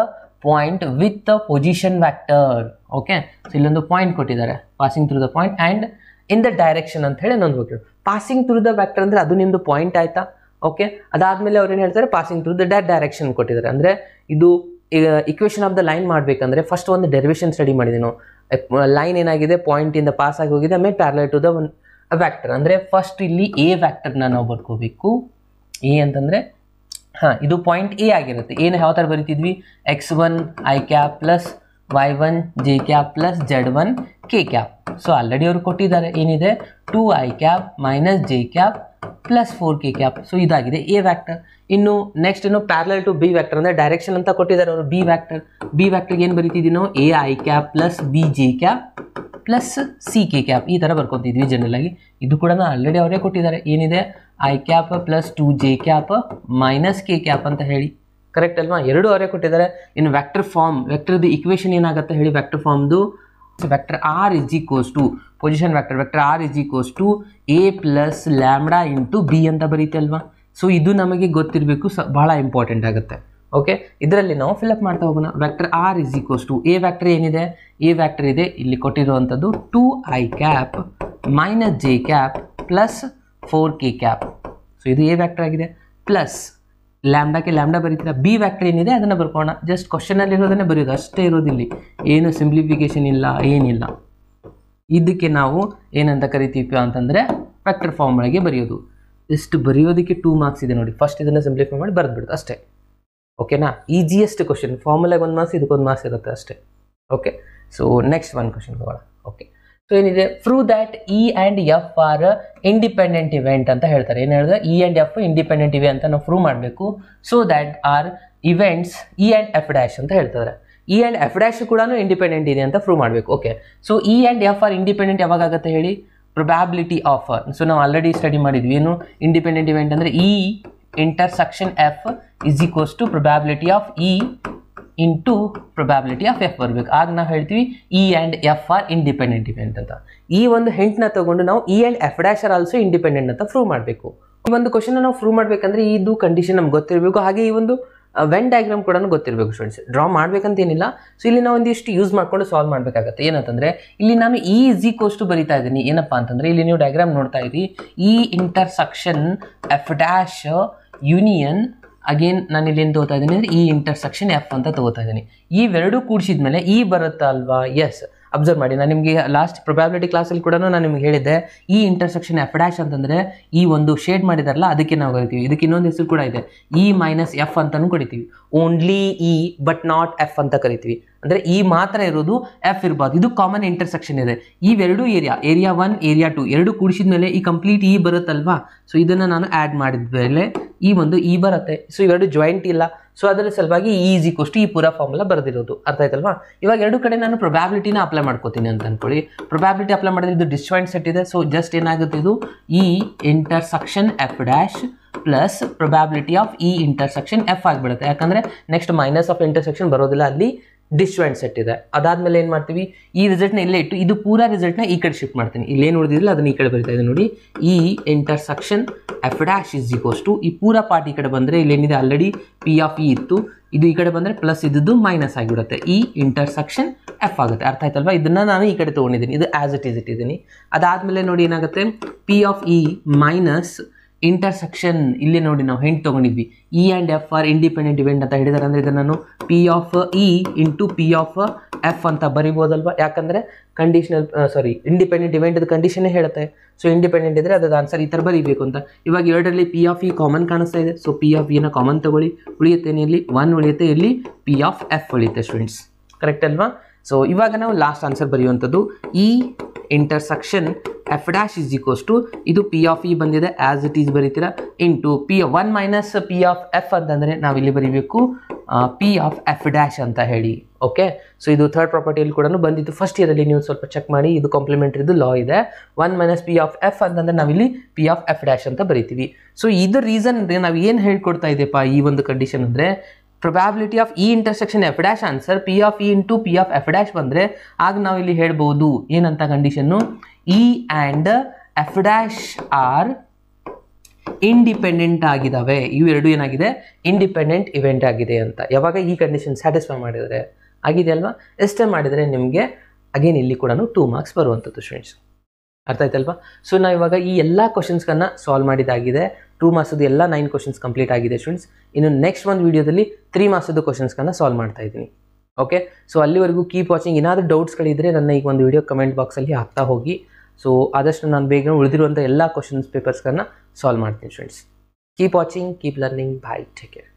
point with the position vector. Okay, so ಇಲ್ಲೊಂದು ಪಾಯಿಂಟ್ ಕೊಟ್ಟಿದ್ದಾರೆ, passing through the point and in the direction ಅಂತ ಹೇಳಿ ಇನ್ನೊಂದು ಹೋಗ್ತೀವಿ. Passing through the vector ಅಂದರೆ ಅದು ನಿಮ್ಮದು ಪಾಯಿಂಟ್ ಆಯಿತಾ. ಓಕೆ, ಅದಾದಮೇಲೆ ಅವ್ರು ಏನು ಹೇಳ್ತಾರೆ, ಪಾಸಿಂಗ್ ಥ್ರೂ ದ ಡೈರೆಕ್ಷನ್ ಕೊಟ್ಟಿದ್ದಾರೆ. ಅಂದರೆ ಇದು ಇಕ್ವೇಷನ್ ಆಫ್ ದ ಲೈನ್ ಮಾಡಬೇಕಂದ್ರೆ ಫಸ್ಟ್ ಒಂದು ಡೆರಿವೇಷನ್ ಸ್ಟಡಿ ಮಾಡಿದ್ವಿ ನಾವು. ಲೈನ್ ಏನಾಗಿದೆ, ಪಾಯಿಂಟಿಂದ ಪಾಸ್ ಆಗಿ ಹೋಗಿದೆ, ಆಮೇಲೆ parallel to the one vector. ಅಂದರೆ ಫಸ್ಟ್ ಇಲ್ಲಿ ಎ ವ್ಯಾಕ್ಟರ್ನ ನಾವು ಬರ್ಕೋಬೇಕು. ಎ ಅಂತಂದರೆ ಇದು ಪಾಯಿಂಟ್ ಎ ಆಗಿರುತ್ತೆ. ಏನು ಯಾವ ಥರ ಬರಿತಿದ್ವಿ, x1 i cap plus y1 j cap plus z1 k cap. So already ಅವರು ಕೊಟ್ಟಿದ್ದಾರೆ, ಏನಿದೆ 2i cap minus j cap plus 4k cap. So ಇದಾಗಿದೆ ಎ ವ್ಯಾಕ್ಟರ್. ಇನ್ನು ನೆಕ್ಸ್ಟ್ ಇನ್ನು ಪ್ಯಾರಲಲ್ ಟು ಬಿ ವ್ಯಾಕ್ಟರ್ ಅಂದರೆ ಡೈರೆಕ್ಷನ್ ಅಂತ ಕೊಟ್ಟಿದ್ದಾರೆ ಅವರು. ಬಿ ವ್ಯಾಕ್ಟರ್ಗೆ ಏನು ಬರಿತಿದ್ದೀವಿ ನಾವು, A I cap plus B J cap plus C K cap ಈ ಥರ ಬರ್ಕೊತಿದ್ವಿ ಜನರಲ್ ಆಗಿ. ಇದು ಕೂಡ ಆಲ್ರೆಡಿ ಅವರೇ ಕೊಟ್ಟಿದ್ದಾರೆ, ಏನಿದೆ I cap plus 2j cap minus K cap ಅಂತ ಹೇಳಿ. ಕರೆಕ್ಟ್ ಅಲ್ವಾ? ಎರಡು ಅವರೇ ಕೊಟ್ಟಿದ್ದಾರೆ. ಇನ್ನು ವೆಕ್ಟರ್ ಫಾರ್ಮ್, ವೆಕ್ಟರ್ದು ಇಕ್ವೇಷನ್ ಏನಾಗುತ್ತೆ ಹೇಳಿ ವೆಕ್ಟರ್ ಫಾರ್ಮ್ದು? Vector R is equals to position vector R is equals to A plus lambda into B ಅಂತ ಬರೀತೆ ಅಲ್ವಾ? ಸೊ ಇದು ನಮಗೆ ಗೊತ್ತಿರಬೇಕು, ಬಹಳ ಇಂಪಾರ್ಟೆಂಟ್ ಆಗುತ್ತೆ. ಓಕೆ, ಇದರಲ್ಲಿ ನಾವು ಫಿಲ್ಅಪ್ ಮಾಡ್ತಾ ಹೋಗೋಣ. Vector R is equals to A vector ಏನಿದೆ, ಎ ವ್ಯಾಕ್ಟರ್ ಇದೆ ಇಲ್ಲಿ ಕೊಟ್ಟಿರುವಂಥದ್ದು 2i cap minus J cap plus 4k cap. So ಇದು ಎ ವ್ಯಾಕ್ಟರ್ ಆಗಿದೆ. ಪ್ಲಸ್ ಲ್ಯಾಂಬ್ಡಾಕ್ಕೆ ಲ್ಯಾಂಬ್ಡಾ ಬರೀತೀರಾ. ಬಿ ವ್ಯಾಕ್ಟರ್ ಏನಿದೆ ಅದನ್ನು ಬರ್ಕೋಣ. ಜಸ್ಟ್ ಕ್ವಶನಲ್ಲಿ ಇರೋದನ್ನೇ ಬರೆಯೋದು ಅಷ್ಟೇ ಇರೋದಿಲ್ಲಿ, ಏನು ಸಿಂಪ್ಲಿಫಿಕೇಶನ್ ಇಲ್ಲ, ಏನಿಲ್ಲ. ಇದಕ್ಕೆ ನಾವು ಏನಂತ ಕರಿತೀವಿ ಅಂತಂದರೆ ವೆಕ್ಟರ್ ಫಾರ್ಮ್ ಒಳಗೆ ಬರೆಯೋದು. ಇಷ್ಟು ಬರೆಯೋದಕ್ಕೆ 2 ಮಾರ್ಕ್ಸ್ ಇದೆ ನೋಡಿ. ಫಸ್ಟ್ ಇದನ್ನು ಸಿಂಪ್ಲಿಫೈ ಮಾಡಿ ಬರೆದ್ಬಿಡೋದು ಅಷ್ಟೇ. ಓಕೆನಾ? Easiest question. ಫಾರ್ಮುಲಾಗೆ 1 ಮಾರ್ಕ್ಸ್, ಇದಕ್ಕೊಂದು ಮಾರ್ಕ್ಸ್ ಇರುತ್ತೆ ಅಷ್ಟೇ. ಓಕೆ, ಸೊ ನೆಕ್ಸ್ಟ್ ಒಂದು ಕ್ವಶನ್ ಹೋಗೋಣ. ಓಕೆ, ಸೊ ಏನಿದೆ, prove that E and F are independent event ಅಂತ ಹೇಳ್ತಾರೆ. ಏನು ಹೇಳಿದ್ರೆ ಇ ಆ್ಯಂಡ್ ಎಫ್ ಇಂಡಿಪೆಂಡೆಂಟ್ ಇವೆ ಅಂತ ನಾವು ಪ್ರೂವ್ ಮಾಡಬೇಕು. So that are events E and F dash ಅಂತ ಹೇಳ್ತಾರೆ. ಇ ಆ್ಯಂಡ್ ಎಫ್ ಡ್ಯಾಶ್ ಕೂಡ ಇಂಡಿಪೆಂಡೆಂಟ್ ಇದೆ ಅಂತ ಪ್ರೂವ್ ಮಾಡಬೇಕು. Okay, so E and F are independent ಯಾವಾಗ ಆಗುತ್ತೆ ಹೇಳಿ? Probability of. ಸೊ ನಾವು ಆಲ್ರೆಡಿ ಸ್ಟಡಿ ಮಾಡಿದ್ವಿ, ಏನು ಇಂಡಿಪೆಂಡೆಂಟ್ ಇವೆಂಟ್ ಅಂದರೆ E intersection F is equals to probability of E into probability of F ಬರಬೇಕು. ಆಗ ನಾವು ಹೇಳ್ತೀವಿ E and F are independent event ಅಂತ. ಈ ಒಂದು ಹಿಂಟ್ನ ತಗೊಂಡು ನಾವು E and F dash are also independent ಅಂತ ಪ್ರೂವ್ ಮಾಡಬೇಕು. ಈ ಒಂದು ಕ್ವಶನ್ ನಾವು ಪ್ರೂವ್ ಮಾಡಬೇಕಂದ್ರೆ ಇದು ಕಂಡೀಷನ್ ನಮ್ಗೆ ಗೊತ್ತಿರಬೇಕು. ಹಾಗೆ ಈ ಒಂದು ವೆನ್ ಡಯಾಗ್ರಾಮ್ ಕೂಡ ಗೊತ್ತಿರಬೇಕು ಸ್ಟೂಡೆಂಟ್ಸ್. ಡ್ರಾ ಮಾಡ್ಬೇಕಂತ ಏನಿಲ್ಲ. ಸೊ ಇಲ್ಲಿ ನಾವು ಒಂದಿಷ್ಟು ಯೂಸ್ ಮಾಡ್ಕೊಂಡು ಸಾಲ್ವ್ ಮಾಡಬೇಕಾಗತ್ತೆ. ಏನಂತಂದರೆ ಇಲ್ಲಿ ನಾನು ಇ ಇಸ್ ಈಕ್ವಲ್ಸ್ ಟು ಬರಿತಾ ಇದ್ದೀನಿ. ಏನಪ್ಪ ಅಂತಂದರೆ ಇಲ್ಲಿ ನೀವು ಡಯಾಗ್ರಾಮ್ ನೋಡ್ತಾ ಇದ್ದೀರಿ, E intersection F dash union again ನಾನು ಇಲ್ಲಿ ಏನು ತಗೋತಾ ಇದ್ದೀನಿ ಅಂದರೆ ಇ ಇಂಟರ್ಸೆಕ್ಷನ್ ಎಫ್ ಅಂತ ತಗೋತಾ ಇದ್ದೀನಿ. ಇವೆರಡೂ ಕೂಡಿಸಿದ್ಮೇಲೆ ಇ ಬರುತ್ತಾ ಅಲ್ವಾ? ಎಸ್, ಅಬ್ಸರ್ವ್ ಮಾಡಿ. ನಾನು ನಿಮಗೆ ಲಾಸ್ಟ್ ಪ್ರೊಬ್ಯಾಬಿಲಿಟಿ ಕ್ಲಾಸಲ್ಲಿ ಕೂಡ ನಾನು ನಿಮ್ಗೆ ಹೇಳಿದ್ದೆ, ಇ ಇಂಟರ್ಸೆಕ್ಷನ್ ಎಫ್ ಡ್ಯಾಶ್ ಅಂತಂದರೆ ಈ ಒಂದು ಶೇಡ್ ಮಾಡಿದಾರಲ್ಲ ಅದಕ್ಕೆ ನಾವು ಕರಿತೀವಿ. ಇದಕ್ಕೆ ಇನ್ನೊಂದು ಹೆಸರು ಕೂಡ ಇದೆ, ಇ ಮೈನಸ್ ಎಫ್ ಅಂತಲೂ ಕರಿತೀವಿ. Only E but not F ಅಂತ ಕರಿತೀವಿ. ಅಂದರೆ ಇ ಮಾತ್ರ ಇರೋದು, ಎಫ್ ಇರ್ಬಾರ್ದು. ಇದು ಕಾಮನ್ ಇಂಟರ್ಸೆಕ್ಷನ್ ಇದೆ. ಇವೆರಡು ಏರಿಯಾ 1 ಏರಿಯಾ 2 ಎರಡು ಕೂಡಿಸಿದ ಮೇಲೆ ಈ ಕಂಪ್ಲೀಟ್ ಇ ಬರುತ್ತಲ್ವಾ? ಸೊ ಇದನ್ನು ನಾನು ಆ್ಯಡ್ ಮಾಡಿದ ಮೇಲೆ ಈ ಒಂದು ಇ ಬರುತ್ತೆ. ಸೊ ಇವೆರಡು ಜಾಯಿಂಟ್ ಇಲ್ಲ. ಸೊ ಅದರ ಸಲುವಾಗಿ ಇ ಈಸ್ ಈಕ್ವಲ್ಸ್ ಟು ಈ ಪೂರ ಫಾರ್ಮುಲಾ ಬರೆದಿರೋದು. ಅರ್ಥ ಆಯ್ತಲ್ವಾ? ಇವಾಗ ಎರಡು ಕಡೆ ನಾನು ಪ್ರೊಬ್ಯಾಬಿಲಿಟಿನ ಅಪ್ಲೈ ಮಾಡ್ಕೋತೀನಿ ಅಂತ ಅನ್ಕೊಳ್ಳಿ. ಪ್ರೊಬ್ಯಾಬಿಲಿಟಿ ಅಪ್ಲೈ ಮಾಡಿದ್ರೆ ಇದು ಡಿಸ್ಜಾಯಿಂಟ್ ಸೆಟ್ ಇದೆ. ಸೊ ಜಸ್ಟ್ ಏನಾಗುತ್ತೆ, ಇದು E intersection F dash plus probability of E intersection F ಆಗಿಬಿಡುತ್ತೆ. ಯಾಕಂದರೆ ನೆಕ್ಸ್ಟ್ ಮೈನಸ್ ಆಫ್ ಇಂಟರ್ಸೆಕ್ಷನ್ ಬರೋದಿಲ್ಲ, ಅಲ್ಲಿ ಡಿಸ್ಜಾಯಿಂಟ್ ಸೆಟ್ ಇದೆ. ಅದಾದಮೇಲೆ ಏನು ಮಾಡ್ತೀವಿ, ಈ ರಿಸಲ್ಟ್ನ ಇಲ್ಲೇ ಇಟ್ಟು ಇದು ಪೂರಾ ರಿಸಲ್ಟ್ನ ಈ ಕಡೆ ಶಿಫ್ಟ್ ಮಾಡ್ತೀನಿ. ಇಲ್ಲೇನು ಉಳಿದಿಲ್ಲ ಅದನ್ನ ಈ ಕಡೆ ಬರೀತಾ ಇದೆ ನೋಡಿ. E intersection F dash is equals to ಈ ಪೂರಾ ಪಾರ್ಟ್ ಈ ಕಡೆ ಬಂದರೆ ಇಲ್ಲೇನಿದೆ ಆಲ್ರೆಡಿ ಪಿ ಆಫ್ ಇ ಇತ್ತು, ಇದು ಈ ಕಡೆ ಬಂದರೆ ಪ್ಲಸ್ ಇದ್ದು ಮೈನಸ್ ಆಗಿಬಿಡುತ್ತೆ. ಇ ಇಂಟರ್ಸೆಕ್ಷನ್ ಎಫ್ ಆಗುತ್ತೆ. ಅರ್ಥ ಆಯ್ತಲ್ವಾ? ಇದನ್ನು ನಾನು ಈ ಕಡೆ ತೊಗೊಂಡಿದ್ದೀನಿ, ಇದು ಆ್ಯಸ್ ಇಟ್ ಈಸ್ ಇಟ್ಟಿದ್ದೀನಿ. ಅದಾದಮೇಲೆ ನೋಡಿ ಏನಾಗುತ್ತೆ, P of E minus intersection ಇಲ್ಲಿ ನೋಡಿ ನಾವು ಹೆಂಟ್ ತೊಗೊಂಡಿದ್ವಿ, E and F are independent event ಅಂತ ಹೇಳಿದ್ದಾರೆ. ಅಂದರೆ ಇದನ್ನು ನಾನು P of E into P of F ಅಂತ ಬರಿಬೋದಲ್ವಾ? ಯಾಕಂದರೆ ಇಂಡಿಪೆಂಡೆಂಟ್ ಇವೆಂಟ್ ಕಂಡೀಷನ್ನೇ ಹೇಳುತ್ತೆ. ಸೊ ಇಂಡಿಪೆಂಡೆಂಟ್ ಇದ್ದರೆ ಅದ್ರ ಆನ್ಸರ್ ಈ ಥರ ಬರೀಬೇಕು ಅಂತ. ಇವಾಗ ಎರಡರಲ್ಲಿ ಪಿ ಆಫ್ ಇ ಕಾಮನ್ ಕಾಣಿಸ್ತಾ ಇದೆ. ಸೊ ಪಿ ಆಫ್ ಇನ ಕಾಮನ್ ತಗೊಳ್ಳಿ, ಉಳಿಯುತ್ತೆ ಇಲ್ಲಿ 1 ಉಳಿಯುತ್ತೆ, ಇಲ್ಲಿ ಪಿ ಆಫ್ ಎಫ್ ಉಳಿಯುತ್ತೆ ಸ್ಟೂಡೆಂಟ್ಸ್. ಕರೆಕ್ಟ್ ಅಲ್ವಾ? ಸೊ ಇವಾಗ ನಾವು ಲಾಸ್ಟ್ ಆನ್ಸರ್ ಬರೆಯುವಂಥದ್ದು E intersection F dash is equals to ಇದು ಪಿ ಆಫ್ ಇ ಬಂದಿದೆ ಆ್ಯಸ್ ಇಟ್ ಈಸ್ ಬರೀತೀರಾ into P 1 minus P of F ಅಂತಂದರೆ ನಾವಿಲ್ಲಿ ಬರೀಬೇಕು ಪಿ ಆಫ್ ಎಫ್ ಡ್ಯಾಶ್ ಅಂತ ಹೇಳಿ. ಓಕೆ, ಸೊ ಇದು ಥರ್ಡ್ ಪ್ರಾಪರ್ಟಿಯಲ್ಲಿ ಕೂಡ ಬಂದಿತ್ತು ಫಸ್ಟ್ ಇಯರಲ್ಲಿ. ನೀವು ಸ್ವಲ್ಪ ಚೆಕ್ ಮಾಡಿ, ಇದು ಕಾಂಪ್ಲಿಮೆಂಟ್ರಿದು ಲಾ ಇದೆ. 1 ಮೈನಸ್ ಪಿ ಆಫ್ ಎಫ್ ಅಂತಂದರೆ ನಾವಿಲ್ಲಿ ಪಿ ಆಫ್ ಎಫ್ ಡ್ಯಾಶ್ ಅಂತ ಬರಿತೀವಿ. ಸೊ ಇದು ರೀಸನ್ ಅಂದರೆ ನಾವು ಏನು ಹೇಳ್ಕೊಡ್ತಾ ಇದೆಯಪ್ಪ ಈ ಒಂದು ಕಂಡೀಷನ್ ಅಂದರೆ, probability of E intersection F dash answer P of E into P of F dash ಬಂದರೆ ಆಗ ನಾವು ಇಲ್ಲಿ ಹೇಳ್ಬೋದು ಏನಂತ condition, E and F dash are independent ಆಗಿದ್ದಾವೆ. ಇವೆರಡು ಏನಾಗಿದೆ, ಇಂಡಿಪೆಂಡೆಂಟ್ ಇವೆಂಟ್ ಆಗಿದೆ ಅಂತ. ಯಾವಾಗ ಈ ಕಂಡೀಷನ್ ಸ್ಯಾಟಿಸ್ಫೈ ಮಾಡಿದರೆ ಆಗಿದೆ ಅಲ್ವಾ? ಎಷ್ಟೇ ಮಾಡಿದರೆ ನಿಮಗೆ ಅಗೇನ್ ಇಲ್ಲಿ ಕೂಡ 2 ಮಾರ್ಕ್ಸ್ ಬರುವಂಥದ್ದು ಸ್ಟೂಡೆಂಟ್ಸ್. ಅರ್ಥ ಆಯ್ತಲ್ವಾ? ಸೊ ನಾವು ಇವಾಗ ಈ ಎಲ್ಲ ಕ್ವಶನ್ಸ್ಗಳನ್ನ ಸಾಲ್ವ್ ಮಾಡಿದಾಗಿದೆ. 2 ಮಾರ್ಕ್ಸದು ಎಲ್ಲ 9 ಕ್ವಶನ್ಸ್ ಕಂಪ್ಲೀಟ್ ಆಗಿದೆ ಸ್ಟೂಡೆಂಟ್ಸ್. ಇನ್ನು ನೆಕ್ಸ್ಟ್ ಒಂದು ವೀಡಿಯೋದಲ್ಲಿ 3 ಮಾರ್ಕ್ಸದು ಕ್ವಶನ್ಸ್ಗಳನ್ನ ಸಾಲ್ವ್ ಮಾಡ್ತಾ ಇದ್ದೀನಿ. ಓಕೆ, ಸೊ ಅಲ್ಲಿವರೆಗೂ ಕೀಪ್ ವಾಚಿಂಗ್. ಏನಾದರೂ ಡೌಟ್ಸ್ಗಳಿದ್ದರೆ ನನ್ನ ಈಗ ಒಂದು ವಿಡಿಯೋ ಕಮೆಂಟ್ ಬಾಕ್ಸಲ್ಲಿ ಹಾಕ್ತಾ ಹೋಗಿ. ಸೊ ಆದಷ್ಟು ನಾನು ಬೇಗ ಉಳಿದಿರುವಂಥ ಎಲ್ಲ ಕ್ವಶನ್ಸ್ ಪೇಪರ್ಸ್ಗಳನ್ನ ಸಾಲ್ವ್ ಮಾಡ್ತೀನಿ students. Keep watching, keep learning. Bye, take care.